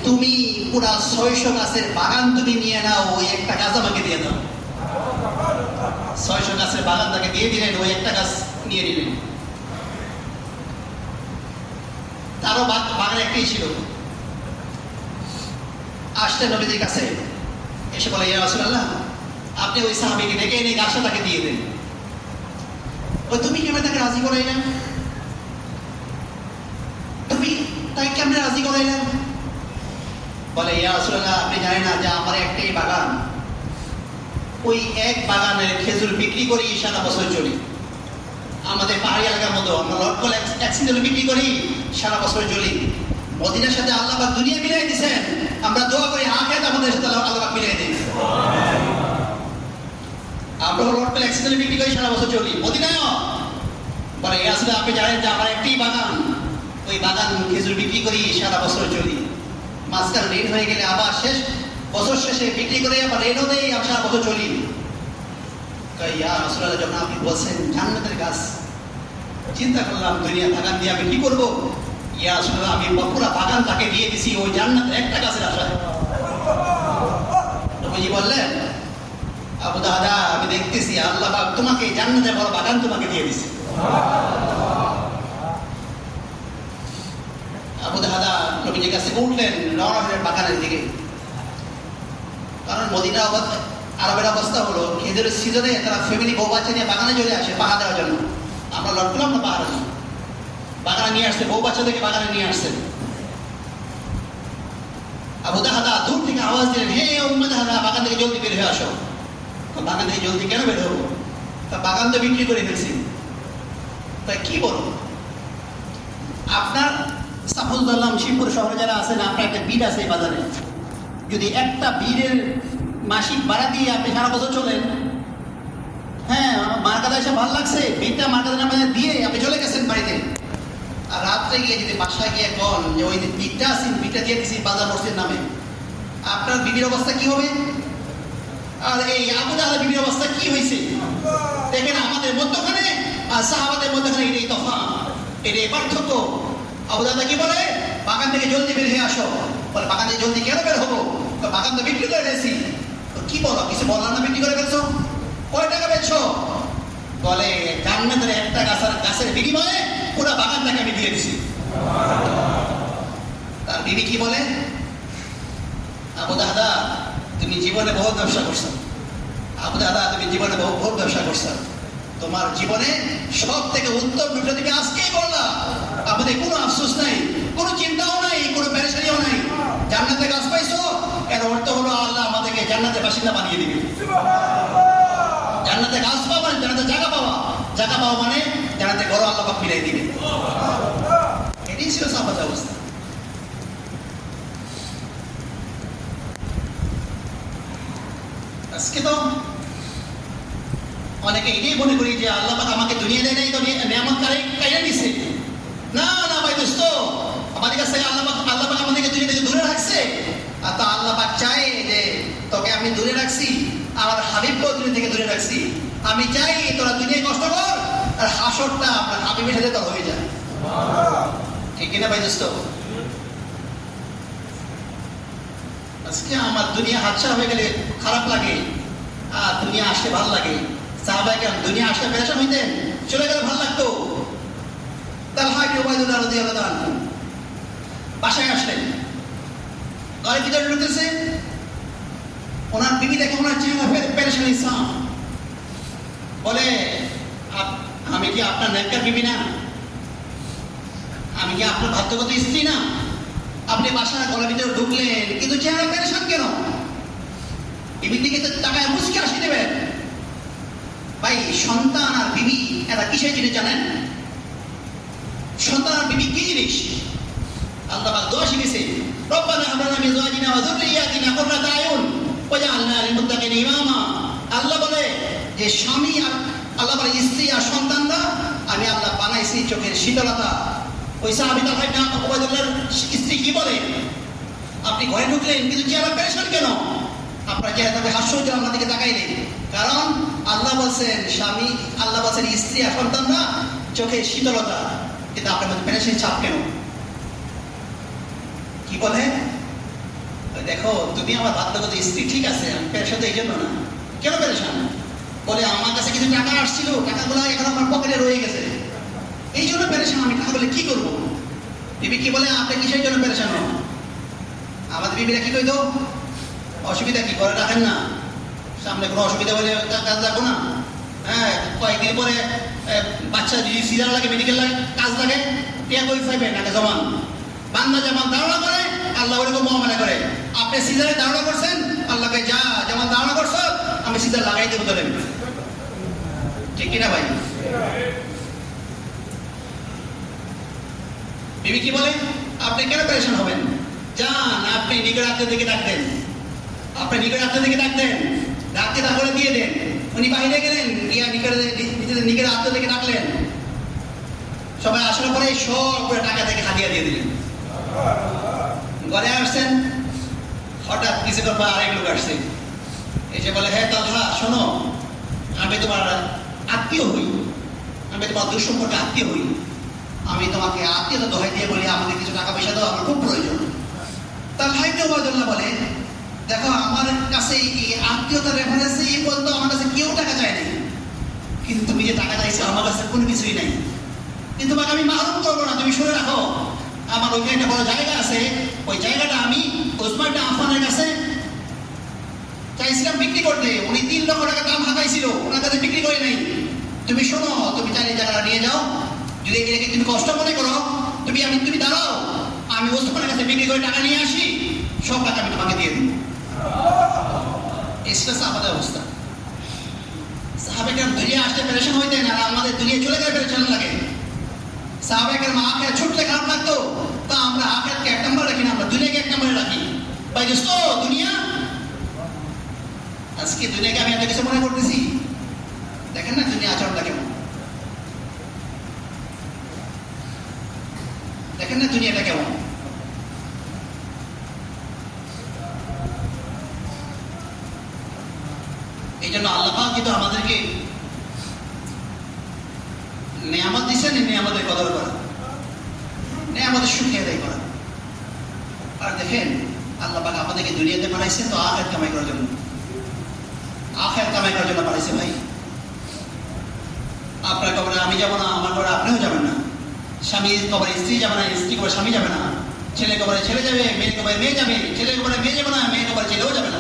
তুমি পুরা 600 গাছের বাগান তুমি নিয়ে নাও, ওই একটা গাছ আমাকে দিয়ে দাও। 600 গাছের বাগান তাকে দিয়ে দিলেন, ওই একটা গাছ নিয়ে নিলেন। তারও বাগান একটাই ছিল। আসলেন নবীজির কাছে, এসে বলে, ইয়া রাসূলুল্লাহ, আপনি ওই সাহাবীকে ডেকে এনে গাছটা তাকে দিয়ে দেন। তুমি কেমন তাকে রাজি করাইলেন? তুমি তাকে কেমন রাজি করাইলেন? বলে, ইয়া রাসূলুল্লাহ, আপনি জানেন না যে আমার একটাই বাগান, ওই এক বাগানের খেজুর বিক্রি করি সারা বছর চলি। আমাদের পাহাড়ি এলাকার মতো আমরা লটকল এক সিজন বিক্রি করি, সারা বছর চলি। মদিনার সাথে আল্লাহ পাক দুনিয়া মিলাই দিয়েছেন, আমরা দোয়া করি আখিরাত আমাদের সাথে আল্লাহ পাক মিলাই দিন। আমরা লটকল এক সিজন বিক্রি করি, সারা বছর চলি মদিনায়। বলে, ইয়া রাসূলুল্লাহ, আপনি জানেন যে আমার একটাই বাগান, ওই বাগান খেজুর বিক্রি করি সারা বছর চলি। মাঝখানে ঋণ হয়ে গেলে আবার বছর শেষে বিক্রি করে আবার ঋণও দেই, আমি সারা বছর চলি। ইয়া রাসূলুল্লাহ, যখন আপনি বলছেন জান্নাতের গাছ, চিন্তা করলাম দুনিয়া বাগান দিয়ে আমি কি করবো। ইয়া রাসূলুল্লাহ, আমি পুরো বাগান তাকে দিয়ে দিছি ওই জান্নাতের একটা গাছের আশায়। নবীজি বললেন, আবু দাহদা, আমি দেখতেছি আল্লাহ পাক তোমাকে জান্নাতের বড় বাগান তোমাকে দিয়ে দিছে। আবু দাহদা নবীজির কাছে উঠলেন, রওনা হলেন বাগানের দিকে। কারণ মদিনা আরবের অবস্থা হলো এদের সিজনে তারা ফ্যামিলি বউ বাচ্চা নিয়ে বাগানে চলে আসে পাহা দেওয়ার জন্য। আমরা লট করলাম না পাহাড়ে, বাগানে নিয়ে আসছে, বউ বাচ্চাদেরকে বাগানে নিয়ে আসছেন। আবু দাহাদা দূর থেকে আওয়াজ দিলেন, হে উম্মে দাহাদা, বাগান থেকে জলদি বের হয়ে আসো। বাগান থেকে জলদি কেন বের হবো? তা বাগান তো বিক্রি করে ফেলছি। তাই কি বলবো? আপনার সাপোজ ধরলাম শিবপুর শহরে যারা আছেন, আপনার একটা বিড আছে বাজারে, যদি একটা বিডের মাসিক ভাড়া দিয়ে আপনি সারা বছর চলেন, হ্যাঁ মার্কাদা এসে ভালো লাগছে, বিডটা মার্কাদা নামে দিয়ে আপনি চলে গেছেন বাড়িতে, আর রাত্রে গিয়ে যদি বাসায় গিয়ে কন যে ওই বিডটা আছে, বিডটা দিয়ে দিচ্ছি বাজার মসজিদ নামে, আপনার বিবির অবস্থা কি হবে? আর এই আবু দাহাদা বিবির অবস্থা কি হয়েছে দেখেন, আমাদের মধ্যখানে আর সাহাবাদের মধ্যখানে এটাই তফাৎ, এটাই পার্থক্য। আবু দাহাদা কি বলে? বাগান থেকে জলদি বের হয়ে আসো। বলে বাগান থেকে জলদি কেন বের হবো? তো বাগান তো বিক্রি করে ফেলছি। তো কি বলো, কিছু বললাম না বিক্রি করে ফেলছো? কয় টাকা বেচছো? বলে জান্নাতের একটা গাছের বিনিময়ে পুরো বাগানটাকে আমি দিয়ে দিছি। তার বিবি কি বলে? আবু দাহাদা তুমি জীবনে বহুত ব্যবসা করছো, আবু দাহাদা তুমি জীবনে বহুত ব্যবসা করছো, তোমার জীবনে সব থেকে উত্তম ব্যবসা তুমি আজকেই করলা। আমাদের কোনো আফসোস নাই, কোনো চিন্তাও নাই, কোনো পেরেশানিও নাই। জান্নাতে গাছ পাইছো, এর অর্থ হলো আল্লাহ আমাদেরকে জান্নাতের বাসিন্দা বানিয়ে দিবে। জান্নাতে গাছ পাওয়া মানে জান্নাতে জায়গা পাওয়া, জায়গা পাওয়া মানে জান্নাতে ঘর আল্লাহ পাক মিলাই দিবে। এটাই ছিল সাহাবাদের অবস্থা। আজকে তো অনেকে এটাই মনে করি যে আল্লাহ পাক আমাকে দুনিয়া দেয় নাই, তো নিয়ামত কাইরা দিছে। না না ভাই দোস্ত, আমাদের কাছ থেকে আল্লাহ পাক আমাদেরকে দুনিয়া থেকে দূরে রাখছে। আর তা আল্লাহ পাক চায় যে তোকে আমি দূরে রাখছি, আমার হাবিবকেও দুনিয়া থেকে দূরে রাখছি। আমি চাই তোরা দুনিয়ায় কষ্ট কর, আর হাসরটা আপনার হাবিবের সাথে তোর হয়ে যায়। ঠিক কিনা ভাই দোস্ত? আজকে আমার দুনিয়া হাতছাড়া হয়ে গেলে খারাপ লাগে, আর দুনিয়া আসলে ভালো লাগে। সাহাবায়ে দুনিয়া আসলে পেরেশান হইতেন, চলে গেলে ভালো লাগতো। তালহা ইবনে উবাইদুল্লাহ রাদিয়াল্লাহু আনহু বাসায় আসলেন, ঘরের ভিতরে ঢুকতেছে, ওনার বিবি দেখে ওনার চেহারা পেরেশানি সাম। বলে আমি কি আপনার নেককার বিবি না? আমি কি আপনার ভাগ্যগত স্ত্রী না? আপনি বাসার ঘরের ভিতরে ঢুকলেন কিন্তু চেহারা পেরেশান কেন? বিবির দিকে তো তাকায় মুচকি হাসি দেবেন। ভাই সন্তান আর বিবি এরা কিসের জিনিস জানেন? সন্তান আর বিবি কি জিনিস? আল্লাহ পাক দোয়া শিখেছে, রব্বানা হাব লানা মিন আজওয়াজিনা ওয়া যুররিয়্যাতিনা কুররাতা আয়ুন ওয়াজআলনা লিল মুত্তাকিনা ইমামা। আল্লাহ বলে যে স্বামী আর আল্লাহ বলে স্ত্রী আর সন্তানরা আমি আল্লাহ বানাইছি চোখের শীতলতা। ওই সাহাবী তালহা ইবনে উবাইদুল্লাহর স্ত্রী কি বলে? আপনি ঘরে ঢুকলেন কিন্তু চেহারা পেরেশান কেন? আপনার চেহারা তবে হাস্যজ্জ্বল আমার দিকে তাকাইলেন, কারণ আল্লাহ বলছেন স্বামী, আল্লাহ বলছেন স্ত্রী আর সন্তানরা চোখের শীতলতা, কিন্তু আপনার মধ্যে পেরেশানি ছাপ কেন? কি বলে? দেখো তুমি আমার ভাগ্যগত স্ত্রী ঠিক আছে, আমি পেরেশান তো এই জন্য না। কেন পেরেশান? বলে আমার কাছে কিছু টাকা আসছিল, টাকাগুলো এখন আমার পকেটে রয়ে গেছে, এই জন্য পেরেশান। আমি টাকা বলে কি করবো? বিবি কি বলে আপনি কিসের জন্য পেরেশান হন? আমাদের বিবিরা কি কইতো, অসুবিধা কি করে রাখেন না, সামনে কোনো অসুবিধা হলে কাজ রাখবো না। হ্যাঁ কয়েকদিন পরে বাচ্চা যদি সিজার লাগে, মেডিকেল লাগে, কাজ লাগে, টিয়া কই পাইবেন আগে জমান। বান্দা যেমন ধারণা করে আল্লাহ ওরকম মুআমালা করে। আপনি সিজারে ধারণা করছেন, আল্লাহকে যা যেমন ধারণা করছ আমি সিজার লাগাই দেবো তোরে। ঠিক কিনা ভাই? বিবি কি বলে? আপনি কেন পেরেশান হবেন? যান আপনি নিকট আত্মীয় দিকে ডাকতেন, আপনি নিকট আত্মীয় দিকে ডাকতেন, রাত্রে তাহলে দিয়ে দেন। উনি বাহিরে গেলেন, গিয়া নিকট আত্মীয় দিকে ডাকলেন, সবাই আসার পরে সব করে টাকা থেকে হাতিয়ে দিয়ে দিলেন। ঘরে আসছেন, হঠাৎ কিছুক্ষণ পর আরেক লোক আসছে, এসে বলে হ্যাঁ তালহা শোনো, আমি তোমার আত্মীয় হই, আমি তোমার দুঃসম্পর্কে আত্মীয় হই, আমি তোমাকে আত্মীয়তা দোহাই দিয়ে বলি আমাদের কিছু টাকা পয়সা দাও, আমার খুব প্রয়োজন। তালহা ইবনে উবাইদুল্লাহ বলে দেখো আমার কাছে এই আত্মীয়তার রেফারেন্সে এই বলতো আমার কাছে কেউ টাকা চায় নাই, কিন্তু তুমি যে টাকা চাইছো আমার কাছে কোনো কিছুই নাই, কিন্তু তোমাকে আমি মাহরুম করবো না, তুমি শুনে রাখো আমার ওইখানে একটা বড় জায়গা আছে, ওই জায়গাটা আমি ওসমান ইবনে আফফানের কাছে চাইছিলাম বিক্রি করতে, উনি 3 লক্ষ টাকা দাম হাঁকাইছিল, ওনার কাছে বিক্রি করে নাই। তুমি শোনো, তুমি চাইলে জায়গাটা নিয়ে যাও, যদি এটাকে তুমি কষ্ট মনে করো, তুমি দাঁড়াও, আমি ওসমানের কাছে বিক্রি করে টাকা নিয়ে আসি, সব টাকা আমি তোমাকে দিয়ে দেবো। এটা সাহাবাদের অবস্থা। সাহাবাদের দুনিয়া আসতে পেরেশান হইতেন, আর আমাদের দুনিয়া চলে গেলে পেরেশান লাগে। সাহাবাদের মা আখের ছুটলে খারাপ লাগতো, তা আমরা আখেরকে 1 নম্বরে রাখি না, আমরা দুনিয়াকে 1 নম্বরে রাখি। ভাই দোস্ত, দুনিয়া আজকে দুনিয়াকে আমি এত কিছু মনে করতেছি, দেখেন না দুনিয়া আচরণটা কেমন, দেখেন না দুনিয়াটা কেমন। এই জন্য আল্লাহ পাক কিন্তু আমাদেরকে নেয়ামত দিচ্ছেন, নেয়ামতের কদর করা, নেয়ামতের শুকরিয়া আদায় করা। আর দেখেন আল্লাহ পাক আমাদেরকে দুনিয়াতে পাঠাইছে তো আখিরাত কামাই করার জন্য, আখিরাত কামাই করার জন্য পাঠাইছে। ভাই আপনার কবরে আমি যাব না, আমার কবরে আপনিও যাবেন না, স্বামী কবরে স্ত্রী যাবে না, স্ত্রী কবরে স্বামী যাবে না, ছেলে কবরে ছেলে যাবে, মেয়ে কবরে মেয়ে যাবে, ছেলে কবরে মেয়ে যাবে না, মেয়ে কবরে ছেলেও যাবে না।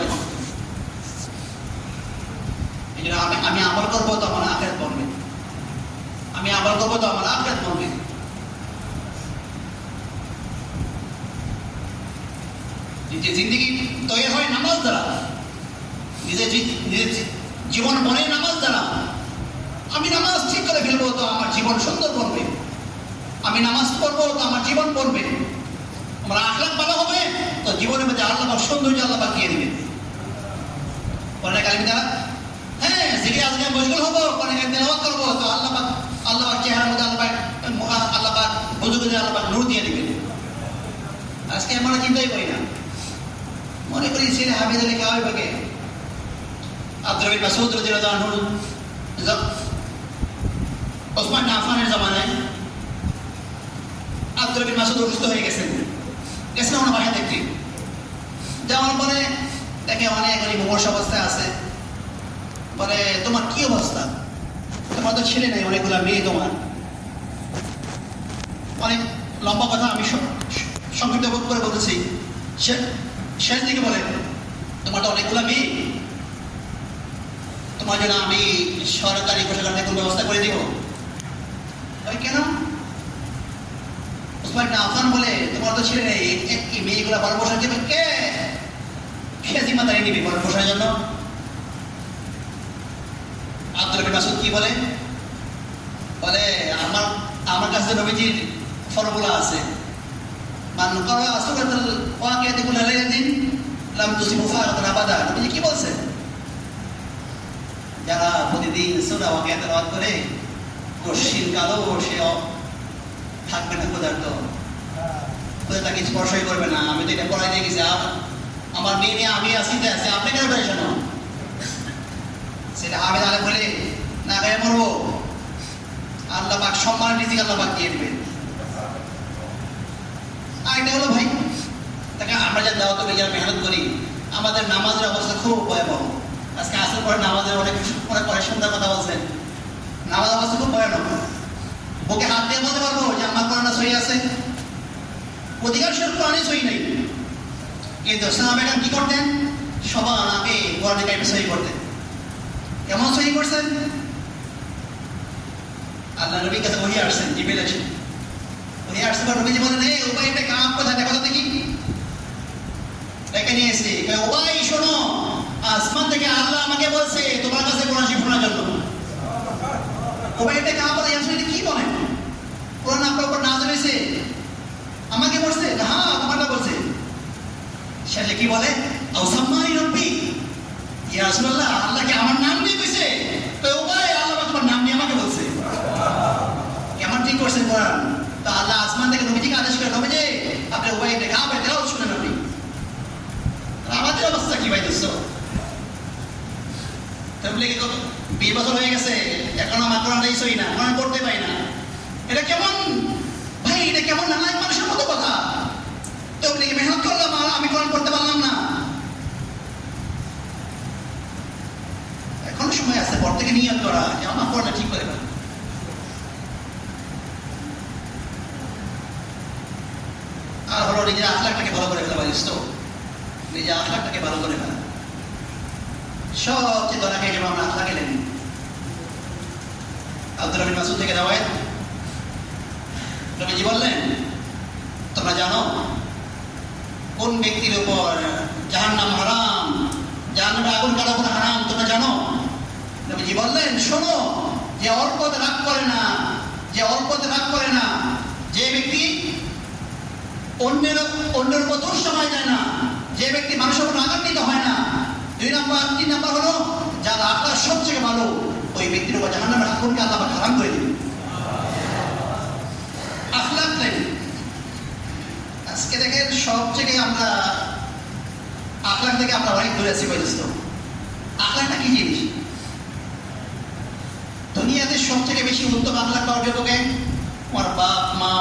এই জন্য আমি আমল করবো তো আমার আখিরাত বনবে, আমি আমল করবো তো আমার আখিরাত বনবে। নিজের জিন্দগি তৈরি হয় নামাজ দ্বারা, নিজের জীবন বনে নামাজ দ্বারা। আমি নামাজ ঠিক করে ফেলবো তো আমার জীবন সুন্দর বনবে, আমি নামাজ পড়বো তো আমার জীবন বনবে, আমার আখলাক ভালো হবে তো জীবনের মধ্যে আল্লাহ সৌন্দর্য আল্লাহ দিয়ে দিবে। কালিম দ্বারা হ্যাঁ জিকির আজকে মশগুল হবো, তেলাওয়াত করবো তো আল্লাহ চেহারার মধ্যে আল্লাহ বুজুর্গদের আল্লাহ নূর দিয়ে দিবে। আজকে আমরা চিন্তাই করি না, মনে করি ছেলে হাফেজ লেখা হয় ভাগে। আব্দুল বিন মাসউদ রাদিয়াল্লাহু আনহু ওসমান আফফানের জামানায় আব্দুল বিন মাসউদ অসুস্থ হয়ে গেছেন ওনার বাসা দেখতে যাওয়ার পরে দেখে অনেক মুমূর্ষ অবস্থায় আছে। বলে তোমার কি অবস্থা, তোমার তো ছেলে নেই, অনেকগুলা মেয়ে, তোমার অনেক লম্বা কথা আমি সংক্ষিপ্ত করে বলতেছি। শেষ দিকে বলে তোমার তো অনেকগুলা মেয়ে, তোমার জন্য আমি সরকারি কোষাগার থেকে ব্যবস্থা করে দিব। কেন? ওসমান আফফান বলে তোমার তো ছেলে নেই, কি মেয়েগুলা বড় বসার দেবে, কে জিম্মাদারি নিবি বড় বসার জন্য? আব্দুল বিন মাসউদ কি বলে? বলে আমার কাছে নবীজির ফর্মুলা আছে, মান ক্বারা সূরাতুল ওয়াকিয়াতি কুল্লা লাইলাতিন লাম তুসিবু ফারাতান আবাদা। নবীজি কি বলছেন? যারা প্রতিদিন সূরা ওয়াকিয়া তেলাওয়াত করে কশিন কালো সে থাকবে না ক্ষুধার্ত, তাকে স্পর্শই করবে না। আমি তো এটা পড়াই দিয়ে গেছি, আমার মেয়ে নিয়ে আমি আসিতে আছি, আপনি কেন পেরেছেন? সেটা হাফেজ আলেম বলে না গায়ে মরবো, আল্লাহ পাক সম্মান রিজিক আল্লাহ পাক দিয়ে দেবেন। আর এটা হলো ভাই তাকে আমরা যা দাওয়াত যারা মেহনত করি, আমাদের নামাজের অবস্থা খুব ভয়াবহ। আজকে আসার পরে নামাজের অনেক পরে সুন্দর কথা বলছেন, নামাজ অবস্থা খুব ভয়ানক। ওকে হাত দিয়ে বলতে পারবো যে আমার কোরআনটা সহি আছে, অধিকাংশ কোরআনে সহি নেই, কিন্তু সাহাবায়ে কি করতেন? সবার আগে কোরআনে কারিম সহি করতেন। কেমন সহি করছেন? আল্লাহ নবীর কাছে ওহী আসছেন, জিবরিল আসেন, ওহী আসছে পর নবীজি বলেন এই উবাই একটা কাম কোথায় দেখো তো দেখি, ডেকে নিয়ে এসে উবাই শোনো, আসমান থেকে আল্লাহ আমাকে বলছে তোমার কাছে কোরআন শিখানোর জন্য। উবাই একটা কাম বলে আসলে কি বলেন? কোরআন আপনার উপর নাযিল হয়েছে, আমাকে বলছে? হ্যাঁ তোমারটা বলছে। শেষে কি বলে? আউসাম্মানি রব্বি, ইয়া রাসূলুল্লাহ আল্লাহ কি আমার নাম দিয়ে কইছে? তো উবাই আল্লাহ তোমার নাম দিয়ে আমাকে বলছে। কেমন ঠিক করছেন কোরআন? তো আল্লাহ আসমান থেকে নবীজিকে আদেশ করে, নবীজি আপনি উবাই একটা কাম তেলাওয়াত শুনেন আপনি। আমাদের অবস্থা কি ভাই দোস্ত? তাবলীগে কত 20 বছর হয়ে গেছে, এখন আমার কোরআনটাই সহি না, কোরআন পড়তে পাই না। এটা কেমন ভাই? এটা কেমন নালায়েক মানুষের মতো কথা? তাবলীগে মেহনত করলাম আর আমি কোরআন পড়তে পারলাম না। এখন সময় আছে পর থেকে নিয়ত করা যে আমার কোরআনটা ঠিক করে ফেলা। আর হলো নিজের আখলাকটাকে ভালো করে ফেলা ভাই দোস্ত, নিজের আখলাকটাকে ভালো করে ফেলা। সবচেয়ে ধরা খেয়ে যাবো আমরা আখলাকে লেগে। আব্দুল্লাহ বিন মাসউদ থেকে রাওয়ায়াত, নবীজি বললেন, তোমরা জানো কোন ব্যক্তির উপর জাহান্নাম হারাম, জাহান্নামের আগুন কারো উপর হারাম, তোমরা জানো? নবীজি বললেন, শোনো, যে অল্পতে রাগ করে না, যে অল্পতে রাগ করে না, যে ব্যক্তি অন্যের উপর দোষ সময় যায় না, যে ব্যক্তি মানুষের উপর আঘান্বিত হয় না। 2 নম্বর, 3 নম্বর হলো যার আখলাক সবচেয়ে ভালো, ওই ব্যক্তির উপর জাহান্নামের আগুনকে আল্লাহ পাক হারাম করে দিবেন। আখলাক নেই। আজকে দেখেন সবচেয়ে আমরা আখলাক থেকে আমরা অনেক দূরে আছি। বলেছি তো আখলাকটা কি জিনিস? দুনিয়াতে সবচেয়ে বেশি উত্তম আখলাক পাওয়ার যোগ্য কে? আমার বাপ মা,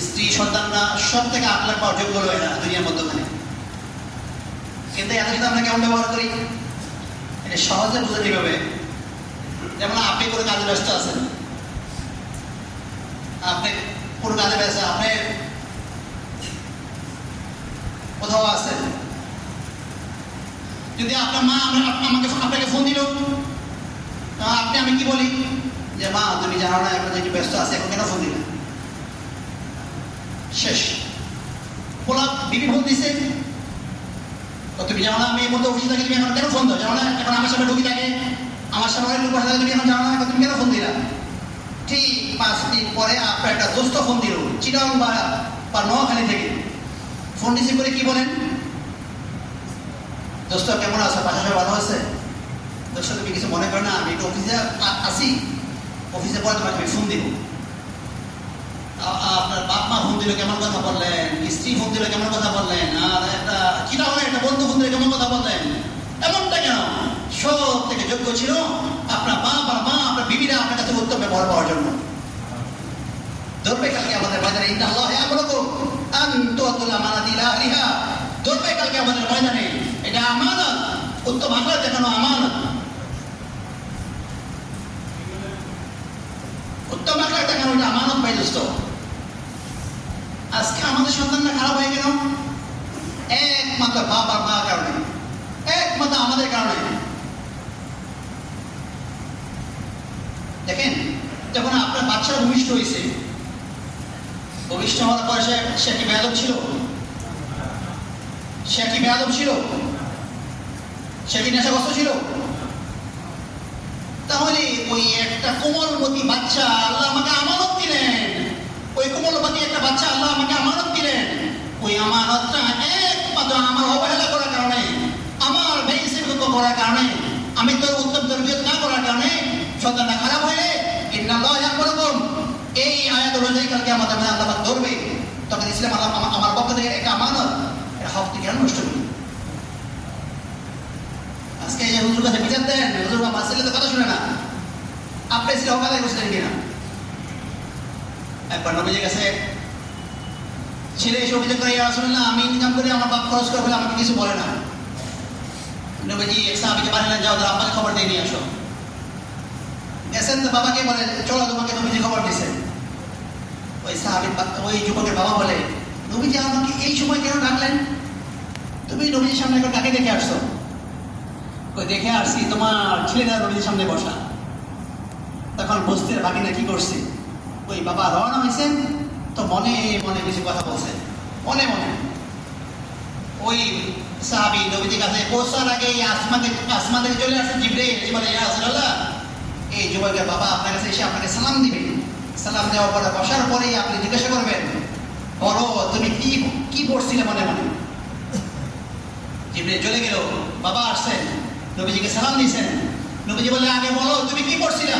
স্ত্রী, সন্তানরা সব থেকে আখলাক পাওয়ার যোগ্য রয়ে না দুনিয়ার মধ্যখানে। কিন্তু এত সাথে আমরা কেমন ব্যবহার করি এটা সহজে বুঝে কিভাবে। যেমন আপনি কোনো কাজে ব্যস্ত আছেন, আপনি কোনো কাজে ব্যস্ত, আপনি কোথাও আছেন, যদি আপনার মা আপনাকে ফোন দিল, আমি কি বলি যে মা তুমি জানো না এখন যে ব্যস্ত আছে, এখন কেন ফোন দিলে? শেষ। বলা বিবি ফোন দিছে, তুমি জানো না আমি এই মধ্যে অফিসে থাকি, তুমি এখন কেন ফোন দাও? জানো না এখন আমার সামনে ঢুকি থাকে, আমার সামনে অনেক লোক বসে থাকে, তুমি এখন জানো না তুমি কেন ফোন দিলা? ঠিক 5 দিন পরে আপনার একটা দোস্ত ফোন দিল চিটাং বা নোয়াখালী থেকে। ফোন রিসিভ করে কি বলেন? দোস্ত কেমন আছে, বাসা সব ভালো আছে? দোস্ত তুমি কিছু মনে করো না, আমি একটু অফিসে আসি, অফিসে পরে তোমাকে আমি ফোন দিব। আপনার বাপ মা ফোন দিল, কেমন কথা বললেন? স্ত্রী ফোন দিল, কেমন কথা বললেন? আর একটা চিটা হলে একটা বন্ধু ফোন দিলে কেমন কথা বললেন? এমনটা কেন? সব থেকে যোগ্য ছিল আপনার বাপ আর মা, আপনার বিবিরা আপনার কাছে উত্তম ব্যবহার পাওয়ার জন্য। ধরবে কালকে আমাদের বাজারে ইন্নাল্লাহ ইয়ামুরুকুম আন তু'আতুল আমানাতি ইলা আহলিহা। ধরবে কালকে আমাদের ময়দানে, এটা আমানত, উত্তম আখলাক দেখানো আমানত। উত্তম আখলাক দেখানো এটা আমানত ভাই দোস্ত। আজকে আমাদের সন্তানরা খারাপ হয়ে গেল একমাত্র বাপ আর মার কারণে, একমাত্র আমাদের কারণে। দেখেন যখন আপনার বাচ্চা ভূমিষ্ঠ হয়েছে, ভূমিষ্ঠ হওয়ার পরে সে কি বেয়াদব ছিল? সে কি বেয়াদব ছিল? সে কি নেশাগ্রস্ত ছিল? তাহলে ওই একটা কোমলমতি বাচ্চা আল্লাহ আমাকে আমানত দিলেন, ওই কোমলমতি একটা বাচ্চা আল্লাহ আমাকে আমানত দিলেন। ওই আমানতটা একমাত্র আমার অবহেলা করার কারণে, আমার বেইনসিফত করার কারণে, আমি তোর উত্তম তরবিয়ত না করার কারণে সন্তানটা খারাপ হয়ে ইন্নাল্লাহ ইয়ামুরুকুম, এই আয়াত অনুযায়ী কালকে আমাদের মধ্যে আল্লাহ পাক ধরবে। তখন ইসলাম আমার পক্ষ থেকে একটা আমানত, এটা হক থেকে নষ্ট করি। আজকে এই হুজুর কাছে বিচার দেন, হুজুর আমার ছেলে তো কথা শুনে না, আপনি ছেলে হক আদায় করছিলেন কিনা? একবার নবীজির কাছে ছেলে এসে অভিযোগ করে, ইয়া রাসূলুল্লাহ আমি ইনকাম করে আমার বাপ খরচ করে ফেলে, আমাকে কিছু বলে না। নবীজি এক সাহাবীকে পাঠালেন, যাও তার আব্বাকে খবর দিয়ে নিয়ে আসো। গেছেন তো বাবাকে বলে, চলো তোমাকে নবীজি খবর দিছে। ওই সাহাবী, ওই যুবকের বাবা বলে, নবীজি আমাকে এই সময় কেন ডাকলেন? তুমি নবীজির সামনে এখন কাকে দেখে আসছো? ওই দেখে আসছি তোমার ছেলেরা নবীজির সামনে বসা। তখন বস্তির ভাগিনা কি করছে, ওই বাবা রওনা হয়েছেন তো মনে মনে কিছু কথা বলছে, মনে মনে। ওই সাহাবী নবীজির কাছে পৌঁছার আগে আসমান থেকে চলে আসছে জিবরাইল, এসে বলে, ইয়া রাসূলুল্লাহ এই যুবকের বাবা আপনার কাছে এসে আপনাকে সালাম দিবেন। সালাম দেওয়ার পরে বসার পরেই আপনি জিজ্ঞাসা করবেন, বলো তুমি কি পড়ছিলে মনে মনে? জিবরাইল চলে গেল, বাবা আসছেন, নবীজিকে সালাম দিয়েছেন। নবীজি বলে, আগে বলো তুমি কি পড়ছিলা?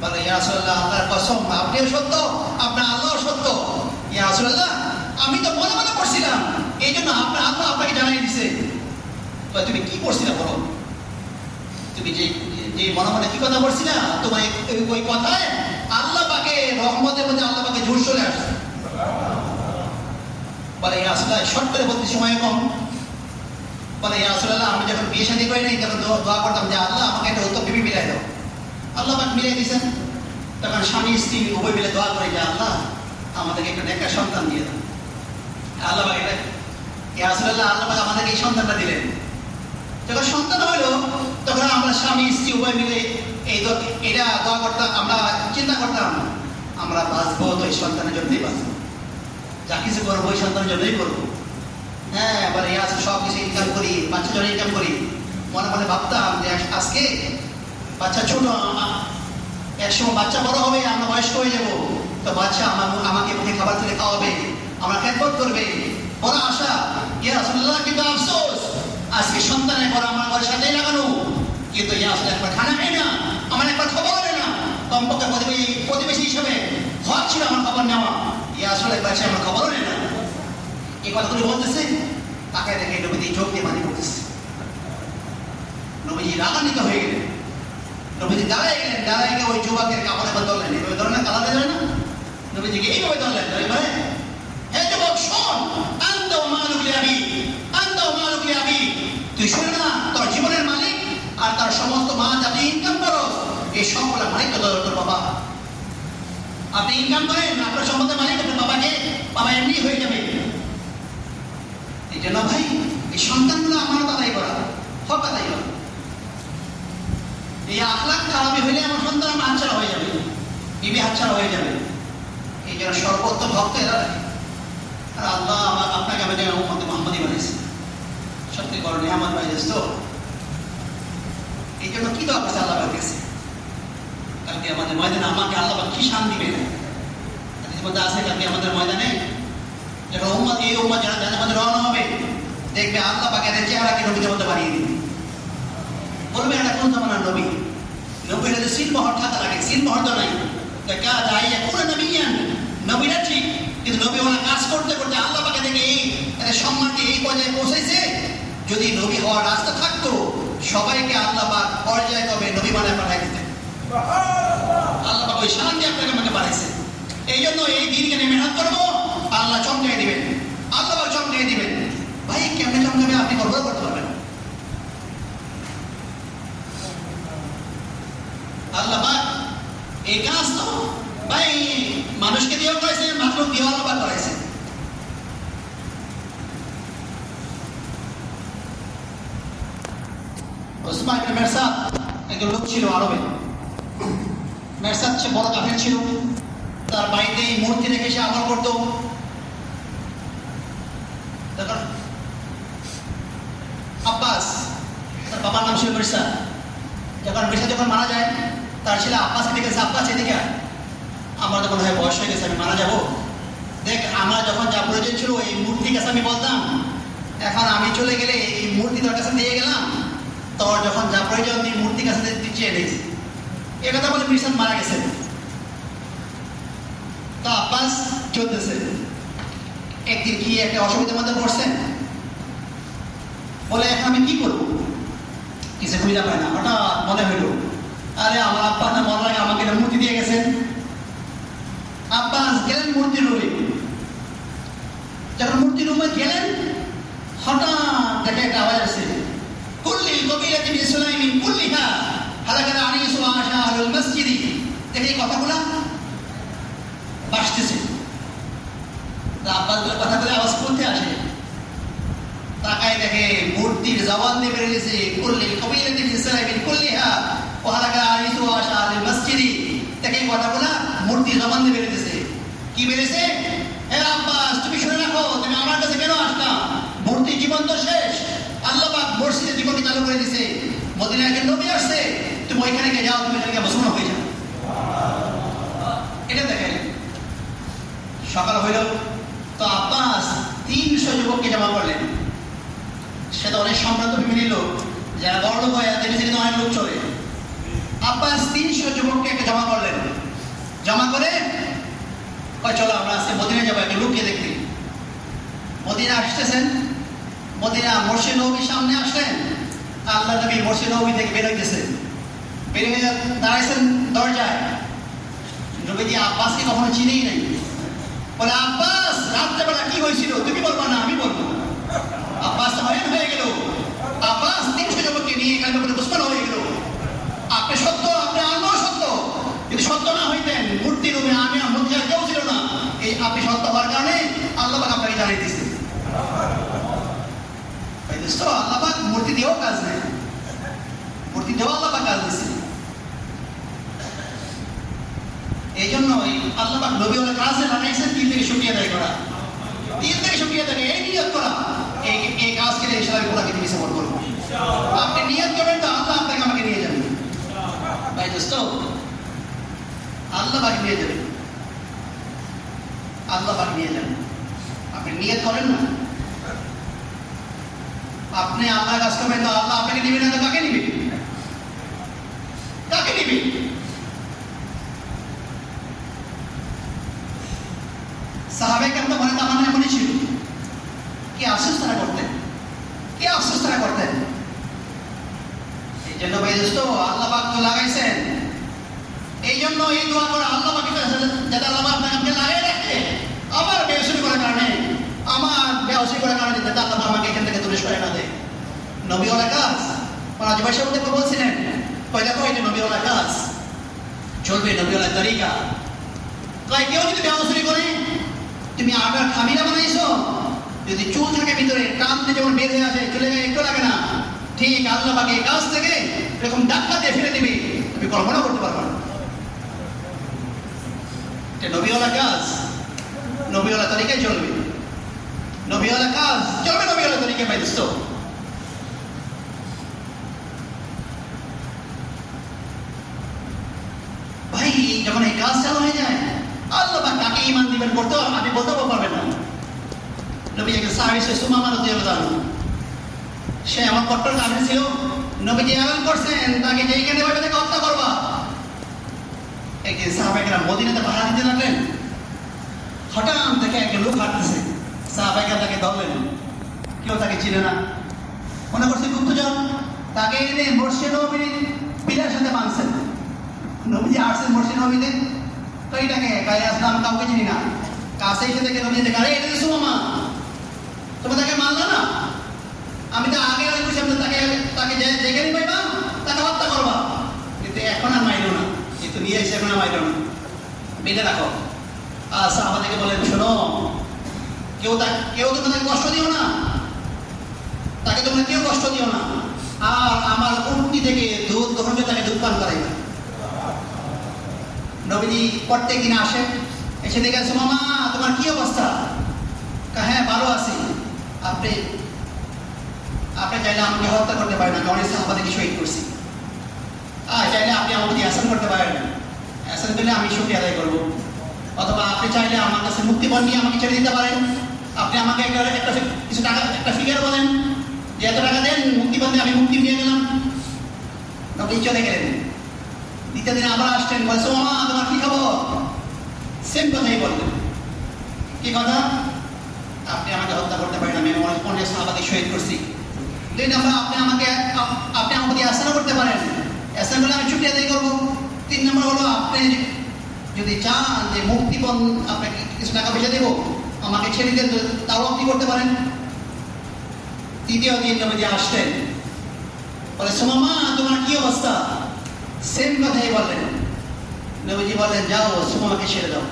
বলে, ইয়া রাসূলুল্লাহ আল্লাহর কসম আপনিও সত্য, আপনার আল্লাহও সত্য। ইয়া রাসূলুল্লাহ আমি তো মনে মনে পড়ছিলাম, এই জন্য আপনার আল্লাহ আপনাকে জানিয়ে দিছে। তুমি কি পড়ছিলা বলো? তুমি যে মনে মনে কি কথা পড়ছিলা, তোমার ওই কথায় আল্লাহ পাকে রহমতের মধ্যে আল্লাহ পাকে জোর চলে আসছে। বলে, ইয়া রাসূলুল্লাহ শর্ট করে বলতে সময় কম। বলে, ইয়া রাসূলুল্লাহ আমি যখন বিয়ে শাদী করি নাই তখন দোয়া করতাম যে আল্লাহ আমাকে একটা উত্তম বিবি মিলাই দাও। আল্লাহ পাক মিলাই দিয়েছেন। তখন স্বামী স্ত্রী উভয় মিলে দোয়া করে যে আল্লাহ আমাদেরকে একটা নেককার সন্তান দিয়ে দাও। আল্লাহ পাক এটা ইয়া রাসূলুল্লাহ আল্লাহ পাক আমাদেরকে এই সন্তানটা দিলেন। যখন সন্তান হইলো তখন আমরা স্বামী স্ত্রী উভয় মিলে এটা দোয়া করতাম, আমরা চিন্তা করতাম আমরা বাঁচবো তো এই সন্তানের জন্যই বাঁচবো, যা কিছু করবো ওই সন্তানের জন্যই করবো। হ্যাঁ, এবার এই আছে সব কিছু ইনকাম করি, বাচ্চার জন্য ইনকাম করি, মনে মনে ভাবতাম যে আজকে বাচ্চা ছোট, একসময় বাচ্চা বড় হবে, আমরা বয়স্ক হয়ে যাবো, তো বাচ্চা আমাকে মুখে খাবার তুলে খাওয়াবে, আমার খেদমত করবে, বড় আশা। ইয়া রাসূলুল্লাহ, কিন্তু আফসোস আজকে সন্তানের পর আমার ঘরের সাথেই লাগানো, কিন্তু ইয়া আসলে একবার খানা খাই না, আমার একবার খবর নেয় না, কমপক্ষে প্রতিবেশী হিসেবে হক ছিল আমার খবর নেওয়া, ইয়া আসলে বাচ্চা আমার খবরও নেয় না। এই কথাগুলি বলতেছে, তাকে দেখে নবীজি চোখ দিয়ে পানি পড়তেছে। নবীজি রাগান্বিত হয়ে গেলেন, নবীজি দাঁড়ায় গেলেন, দাঁড়ায় গিয়ে ওই যুবকের কাপড়ে ধরলেন, এইভাবে ধরলেন, কালাতে যায় না, নবীজিকে এইভাবে ধরলেন, ভাই হে যুবক শোন, আনতা ওয়া মালুক লিআবি, আনতা ওয়া মালুক লিআবি, তুই শুনে না, তোর জীবনের মালিক আর তার সমস্ত মা যাতে ইনকাম করো এই সকলের মালিক তোর বাবা। আপনি ইনকাম করেন, আপনার সম্পদের মালিক আপনার বাবাকে, বাবা এমনি হয়ে যাবে। এই জন্য ভাই এই সন্তানগুলো আমারও আদায় করা, হক আদায় করা। এই আখলাক খারাপ হইলে আমার সন্তান আমার হাতছাড়া হয়ে যাবে, বিবি হাতছাড়া হয়ে যাবে। এই জন্য সর্বোত্তম ভক্ত এরা। আর আল্লাহ আপনাকে আমাদের উম্মতে মুহাম্মাদি বানিয়েছে, সত্যি বড় নিয়ামত পাইছিস তো। এই জন্য কি দোয়া করছে আল্লাহ কাছে, কালকে আমাদের ময়দানে আমাকে আল্লাহ কি শান দিবে না আছে। কালকে আমাদের ময়দানে যখন উম্মত এই উম্মত যারা জান্নাতে রওনা হবে, দেখবে আল্লাহ পাক এদের চেহারাকে নবীদের মতো বানিয়ে দিবে, বলবে এটা কোন জামানার নবী। নবীরা যে সিলমোহর থাকা লাগে, সিলমোহর তো নাই, কাজ আইয়া কোনো নবীয়ান, নবীরা ঠিক, কিন্তু নবী ওরা কাজ করতে করতে আল্লাহ পাকে দেখে এই সম্মানকে এই পর্যায়ে পৌঁছেছে। যদি নবী হওয়ার রাস্তা থাকতো, সবাইকে আল্লাহ পাক পর্যায়ে কবে নবী বানায় পাঠাই দিতেন। আল্লাহ পাক ওই শান দিয়ে আপনাকে আমাকে বানাইছে। এই জন্য এই দিনকে নিয়ে মেহনত করবো, আল্লাহ চমকাই দিবেন, আল্লাহ পাক চমকাই দিবেন। ভাই কেমনে চমকাবে আপনি কল্পনা করতে পারবেন। আল্লাহ পাক এই কাজ তো ভাই মানুষকে দিয়েও করেছে, মাত্র দিয়েও আল্লাহ পাক করেছে। ওসমান ইবনে মেরসাদ একজন লোক ছিল আরবে। মেরসাদ সে বড় কাফের ছিল, তার বাড়িতে মূর্তি রেখে সে আমল করত। আব্বাস, তার বাবার নাম ছিল মেরসাদ। মেরসাদ যখন মারা যায়, তার ছেলে আব্বাসকে ডেকেছে, আব্বাস এদিকে আমার তো মনে হয় বয়স হয়ে গেছে, আমি মারা যাবো, দেখ আমার যখন যা প্রয়োজন ছিল এই মূর্তির কাছে আমি বলতাম, এখন আমি চলে গেলে এই মূর্তি তোর কাছে দিয়ে গেলাম, তোর যখন যা প্রয়োজন তুই মূর্তির কাছে চেয়ে নিস। এ কথা বলে মেরসাদ মারা গেছে। তো আব্বাস চলতেছে, একদিন কি একটা অসুবিধার মধ্যে পড়ছেন, বলে এখন আমি কি করবো, কিছু খুঁজে পায় না। হঠাৎ মনে হইল, আরে আমার আব্বা না মনে লাগে আমাকে একটা মূর্তি দিয়ে গেছেন। আব্বাস গেলেন মূর্তির রুমে। যখন মূর্তির রুমে গেলেন, হঠাৎ দেখে একটা আওয়াজ আসছে, কুল্লিল কবিলাতি মিন সুলাইমিন কুল্লিহা হালাকাত আনিসু ওয়া আশা আহলুল মসজিদি। দেখে এই কথাগুলা বাসতেছে। আব্বাস কথাগুলো আওয়াজ করতে আসে, তাকায় দেখে মূর্তির জবান দিয়ে বেরিয়েছে, কুল্লিল কবিলাতি মিন সুলাইমিন কুল্লিহা ওয়া হালাকাত আনিসু ওয়া আশা আহলুল মসজিদি। দেখে এই কথাগুলা মূর্তির জবান দিয়ে বেরিয়েছে। কি বেরিয়েছে? হে আব্বাস, তুমি শুনে রাখো, তুমি আমার কাছে কেন আসলা? মূর্তির জীবন তো শেষ, আল্লাহ পাক মসজিদের জীবনকে চালু করে দিয়েছে, মদিনায় একজন নবী আসছে, তুমি ওইখানে গিয়ে যাও, তুমি এখানে মুসলমান হয়ে যাও। এটা দেখেন সকাল হইল, তো আব্বাস 300 যুবককে জমা করলেন। সে তো অনেক সম্ভ্রান্ত বিভিন্ন লোক, যারা বড় লোক হয় দেখেছে কিন্তু অনেক লোক চলে। আব্বাস 300 যুবককে জমা করলেন, জমা করে চলো আমরা আজকে মদিনা যাবো একটা লোককে দেখতে। মদিনা আসতেছেন, মদিনা মসজিদ নববীর সামনে আসলেন, আল্লাহ নবী মসজিদ নববী থেকে বের হইতেছে, বের হয়ে দাঁড়াইছেন দরজায়। নবীজি আব্বাসকে কখনো চিনেই নাই, বলে আব্বাস রাত্রেবেলা কি হয়েছিল তুমি বলবা না আমি বলবো। আব্বাস হয়রান হয়ে গেল, আব্বাস 300 যুবককে নিয়ে এখানে মুসলমান হয়ে গেল। আপনি সত্য, আপনি আল্লাহ সত্য, যদি সত্য না হইতেন মূর্তি রূপে আমি মধ্যে আর কেউ ছিল না, এই আপনি সত্য হওয়ার কারণে আল্লাহ পাক আপনাকে জানিয়ে দিয়েছেন। আল্লাহ পাক মূর্তি দিয়েও কাজ নেই, মূর্তি দেওয়া আল্লাহ পাক কাজ দিচ্ছে। এই জন্যই আল্লাহ পাক নবী ওয়ালা কাজে বানাইছেন দিল থেকে শুকরিয়া আদায় করা, দিল থেকে শুকরিয়া আদায়, এই নিয়ত করা এই কাজকে ইনশাআল্লাহ পুরো পৃথিবী সফর করবো। আপনি নিয়ত করবেন তো আল্লাহ আপনাকে আমাকে নিয়ে যাবেন ভাই দোস্ত, আল্লাহ পাক নিয়ে যাবেন, আল্লাহ পাক নিয়ে যাবেন। আপনি নিয়ত করেন না, আপনি আল্লাহ কাজ করবেন তো আল্লাহ আপনাকে নিবেন না, কাকে নিবেন, কাকে নিবেন? সাহাবায়ে কেরাম তো মনে তামান্না এমনই ছিল, কি আফসোস তারা করতেন, কি আফসোস তারা করতেন। এই জন্য ভাই দোস্ত আল্লাহ পাক তো লাগাইছেন, এই জন্য এই দোয়া করে আল্লাহ পাক যাতে আল্লাহ পাক আপনাকে লাগিয়ে রাখে, আমার বেউসুরি করার কারণে, আমার বেউসুরি করার কারণে যাতে আল্লাহ আমাকে এখান থেকে দূরে সরে না দেয়। নবীওয়ালা কাজ রাজু ভাই সাহেব বলছিলেন, কই দেখো এটা নবীওয়ালা কাজ চলবে, নবীওয়ালা তরিকা। তাই কেউ যদি বেউসুরি করে, তুমি আটার খামিরা বানাইছো, যদি চুল থাকে ভিতরে টানতে যেমন বের হয়ে আসে, চলে যায় একটু লাগে না, ঠিক আল্লাহ পাক এই কাজ থেকে এরকম ধাক্কা দিয়ে ফেলে দিবে, তুমি কল্পনা করতে পারবে না। এটা নবীওয়ালা কাজ, নবীওয়ালা তরিকায় চলবে, নবীওয়ালা কাজ চলবে, নবীওয়ালা তরিকায় ভাই দোস্ত। ভাই যখন এই কাজ চালু হয়ে যায়, আল্লাহ পাক কাকে ঈমান দিবেন করতে আপনি বলতেও পারবেন না। নবী একজন সাহাবী সুমামা রাদিয়াল্লাহু আনহু, সে আমার কট্টর কাফির ছিল, নবীজি এলান করছেন তাকে যেইখানে পাবে তাকে হত্যা করবা। একদিন সাহাবায়ে কেরাম মদিনাতে পাহারা দিতে লাগলেন, হঠাৎ দেখে একজন লোক হাঁটতেছে, সাহাবায়ে কেরাম তাকে ধরলেন, কেউ তাকে চিনে না, মনে করছে গুপ্তচর, তাকে এনে মসজিদ নববীর পিলার সাথে বাঁধছেন। নবীজি আসছেন মসজিদ নববীতে, তো এটাকে গায়ে আসলাম, কাউকে চিনি না, কাছে এসে দেখে নবীজি দেখে, আরে এটা তো সুমামা, তুমি তাকে মানলা না, আমি তো আগে বলছিলাম তাকে যেখানে পাইবা তাকে হত্যা করবা, কিন্তু এখন আর মাইল না, কিন্তু নিয়ে এসে এখন আর মাইল না, বেঁধে রাখো। আর সাহাবাদেরকে বলেন, শোনো, কেউ তোমাকে কষ্ট দিও না, তাকে তোমরা কেউ কষ্ট দিও না, আর আমার উন্নতি থেকে দুধ গ্রহণ করে তাকে দুধ পান করাই। নবীজি প্রত্যেক দিন আসেন, এসে দেখে সুমামা তোমার কি অবস্থা? হ্যাঁ ভালো আছি। আপনি চাইলে আমাকে হত্যা করতে পারেন, আমি অনেক সাহাবাদেরকে শহীদ করছি, চাইলে আপনি আমাকে আহসান করতে পারেন, আহসান করলে আমি শুকরিয়া আদায় করবো, অথবা আপনি চাইলে আমার কাছে মুক্তিপণ নিয়ে আমাকে ছেড়ে দিতে পারেন, আপনি আমাকে একটা কিছু টাকা একটা ফিগার বলেন যে এত টাকা দেন, মুক্তিপণ দিয়ে আমি মুক্তি নিয়ে গেলাম। নবী চলে গেলেন, দ্বিতীয় দিন আবার আসছেন, বলছে মামা তোমার কি খবর? সেম কথাই বললেন, কি কথা? আপনি আমাকে হত্যা করতে পারেন, আমি অনেক সাহাবাকে শহীদ করছি। দুই নম্বর, আপনি আমাকে আহসান করতে পারেন, আহসান করলে আমি ছুটি আদায় করবো। তিন নম্বর হলো, আপনি যদি চান যে মুক্তিপণ আপনাকে কিছু টাকা পয়সা দেবো, আমাকে ছেড়ে দিয়ে তাও আপনি করতে পারেন। তৃতীয় দিন নবীজি আসতেন, বলে সুমামা তোমার কি অবস্থা? সেম কথাই বললেন। নবীজি বললেন, যাও সুমামাকে ছেড়ে দাও।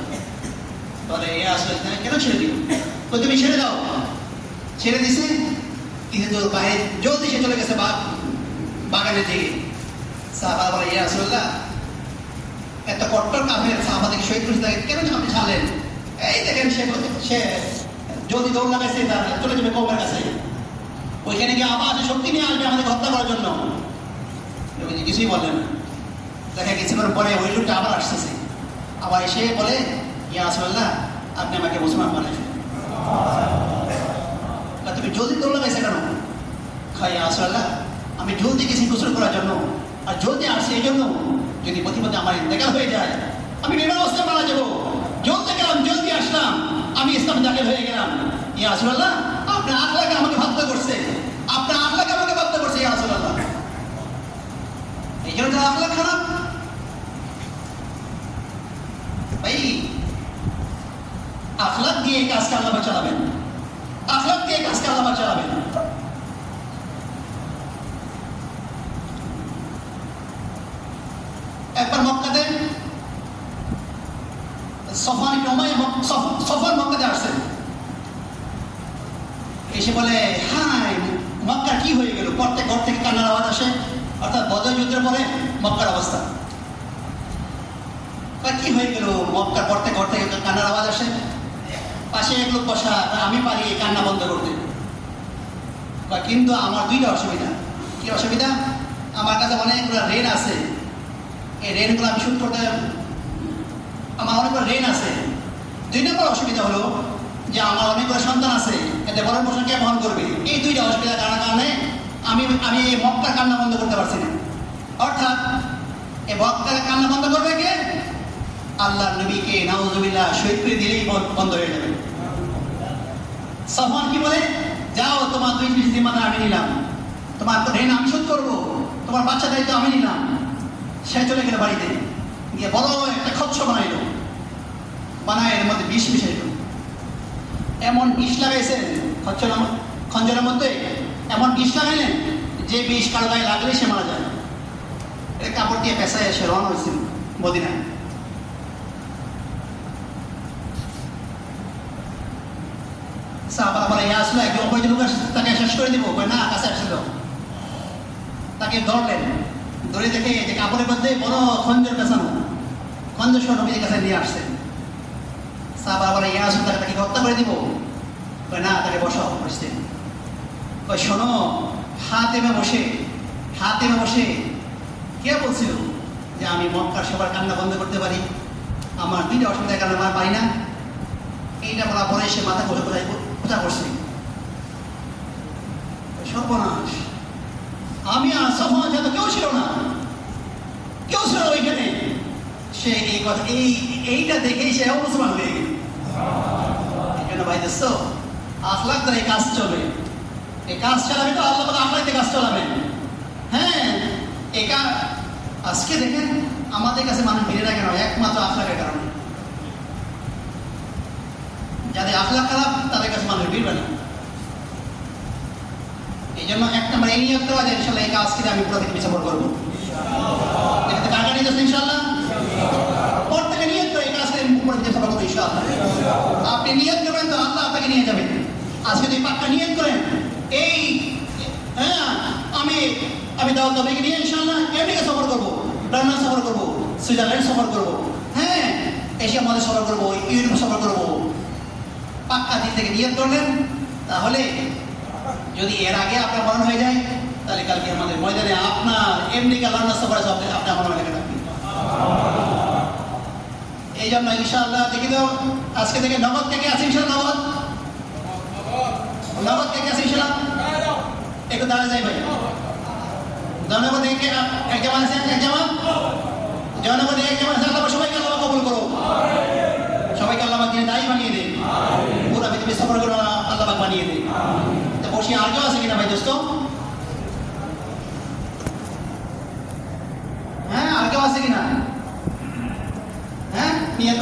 বলে এ আসলে কেন ছেড়ে দিব? তুমি ছেড়ে দাও। ছেড়ে দিছে, কিন্তু বাইরে জলদি সে চলে গেছে বাগানের দিকে। সাহাবা বলে, ইয়া রাসূলুল্লাহ, এত কট্টর কাফের সাহাবাদেরকে শহীদ করেছে, তাকে কেন আপনি ছাড়লেন? এই দেখেন সে জলদি দৌড় লাগাইছে, তার চলে যাবে কওমের কাছে, ওইখানে গিয়ে আবার শক্তি নিয়ে আসবে আমাদেরকে হত্যা করার জন্য। নবীজি কিছুই বললেন না। দেখা কিছুক্ষণ পরে ওই লোকটা আবার আসতেছে, আবার এসে বলে, ইয়া রাসূলুল্লাহ, আপনি আমাকে মুসলমান বানাইছেন, তুমি জলদি দৌড় লাগাইছে কেন? ইয়া রাসূলুল্লাহ, আমি জলদি গেছি গোসল করার জন্য, আর জলদি আসছি এই জন্য, যদি প্রতিপদে আমার ইন্তেকাল হয়ে যায় আমি বিমান অবস্থায় মারা যাবো। জলদি গেলাম, জলদি আসলাম, আমি ইসলামে দাখিল হয়ে গেলাম। ইয়া রাসূলুল্লাহ, আপনার আখলাকে আমাকে হত্যা করছে, আপনার আখলাকে আমাকে হত্যা করছে ইয়া রাসূলুল্লাহ। এই জন্য তার আখলাক খারাপ। ভাই আখলাক দিয়ে কাজকে আল্লাহ চালাবেন, আখলাক দিয়ে কাজকে আল্লাহ চালাবেন। একবার মক্কাতে সফর মক্কাতে আসছেন, এসে বলে, হাই মক্কা কি হয়ে গেল, কত যুদ্ধের পরে মক্কার অবস্থা। কি হয়ে গেল, মক্কার করতে করতে কান্নার আওয়াজ আসে, পাশে এক লোক বসা, আমি পারি এই কান্না বন্ধ করতে, কিন্তু আমার দুইটা অসুবিধা। কি অসুবিধা? আমার কাছে অনেকগুলো ঋণ আছে, এই ঋণগুলো আমি শোধ করতে, আমার অনেকগুলো ঋণ আছে। 2 নম্বর অসুবিধা হলো যে আমার অনেকগুলো সন্তান আছে, এতে বড় পোষণ কে বহন করবে? এই 2টা অসুবিধার কারণে আমি এই মক্কার কান্না বন্ধ করতে পারছি না। অর্থাৎ এই মক্কার কান্না বন্ধ করবে কে? আল্লাহর নবীকে নাউজুবিল্লাহ শহীদ করে দিলেই বন্ধ হয়ে যাবে। সফওয়ান কি বলে? যাও, তোমার 2 জিম্মাদার আমি নিলাম, তোমার ঋণ আমি শোধ করবো, তোমার বাচ্চা দায়িত্ব আমি নিলাম। সে চলে গেল বাড়িতে, গিয়ে বড় একটা খচ্ছ বানাইল, বানায় এর মধ্যে বিষ মিশাইল। এমন বিষ লাগাইছেন খঞ্জরের মধ্যে, এমন বিষ লাগাইলেন যে বিষ কারো গায়ে লাগলে সে মারা যায়। এই কাপড় দিয়ে পেশায় এসে রওনা হয়েছিল মদিনায়। সাহাবারা বলে, ইয়া রাসূলুল্লাহ, একজন অপরিচিত লোক তাকে শেষ করে দিব। না, কাছে আসছিল, তাকে ধরলেন, ধরে দেখে যে কাপড়ের মধ্যে বড় খঞ্জর পেছানো, খঞ্জর সহ নবীর কাছে নিয়ে আসছেন। সাহাবারা বলে, ইয়া রাসূলুল্লাহ, তাকে হত্যা করে দিব। না, তাকে বসাও বসতেন। শোনো, হাতেমে বসে কে বলছিল যে আমি মক্কার সবার কান্না বন্ধ করতে পারি? আমার 2টা অসুবিধার কারণে আমার পারি না। এইটা বলা পরে সে মাথা কোথা করছে, সর্বনাশ। আমি আর সফওয়ান ছাড়া কেউ ছিল না ওইখানে। সে এই কথা এইটা দেখেই সে মুসলমান হয়ে গেল। কেন ভাই দেখছো, আখলাক দ্বারা এই কাজ চলে। এই কাজ চালাবে তো আল্লাহ তাআলা আখলাক দিয়ে কাজ চালাবেন। হ্যাঁ, এটা আজকে দেখেন আমাদের কাছে মানুষ ভিড়ে না কেন? একমাত্র আখলাকের কারণে। যাদের আখলাক খারাপ তাদের কাছে মানুষ ভিড়বে না। এই জন্য এক নম্বর এই নিয়োগ দেওয়া যায়, ইনশাল্লাহ এই কাজ থেকে আমি পুরো থেকে সফর করবো। এটাতে কাকা নিয়ে যাচ্ছেন ইনশাল্লাহ, পর থেকে নিয়োগ করে এই কাজ থেকে পুরো থেকে সফর করবো ইনশাল্লাহ। আপনি নিয়োগ করবেন তো আল্লাহ আপনাকে নিয়ে যাবেন। আজকে যদি পাক্কা নিয়োগ করেন, এই হ্যাঁ আমি দাওয়াত তবলিগ নিয়ে ইনশাল্লাহ আমেরিকা সফর করবো, লন্ডন সফর করবো, সুইজারল্যান্ড সফর করবো, হ্যাঁ এশিয়া মহাদেশ সফর করবো, ইউরোপ সফর করবো। পাক্কা দিক থেকে নিয়োগ করলেন, তাহলে যদি এর আগে আপনার মরণ হয়ে যায়, তাহলে কালকে আমাদের ময়দানে আপনার আমেরিকা লন্ডন সফরে আপনি আমার লেখা থাকবেন। এই জন্য ইনশাআল্লাহ দেখি তো আজকে থেকে নগদ থেকে আছে ইনশাআল্লাহ, নগদ থেকে আছে ইনশাআল্লাহ। একটু দাঁড়িয়ে যাই ভাই, জনগণ থেকে এক জামা আছে, এক জামা জনগণ এক জামা আছে। আল্লাহ সবাইকে আল্লাহ কবুল করো, সবাইকে আল্লাহ দিয়ে দায়ী বানিয়ে দেন, পুরো পৃথিবী সফর করে আল্লাহ বানিয়ে দেন। তো বসে আর কেউ আছে কিনা ভাই দোস্ত? হ্যাঁ, আর কেউ আছে কিনা? হ্যাঁ, নিয়ে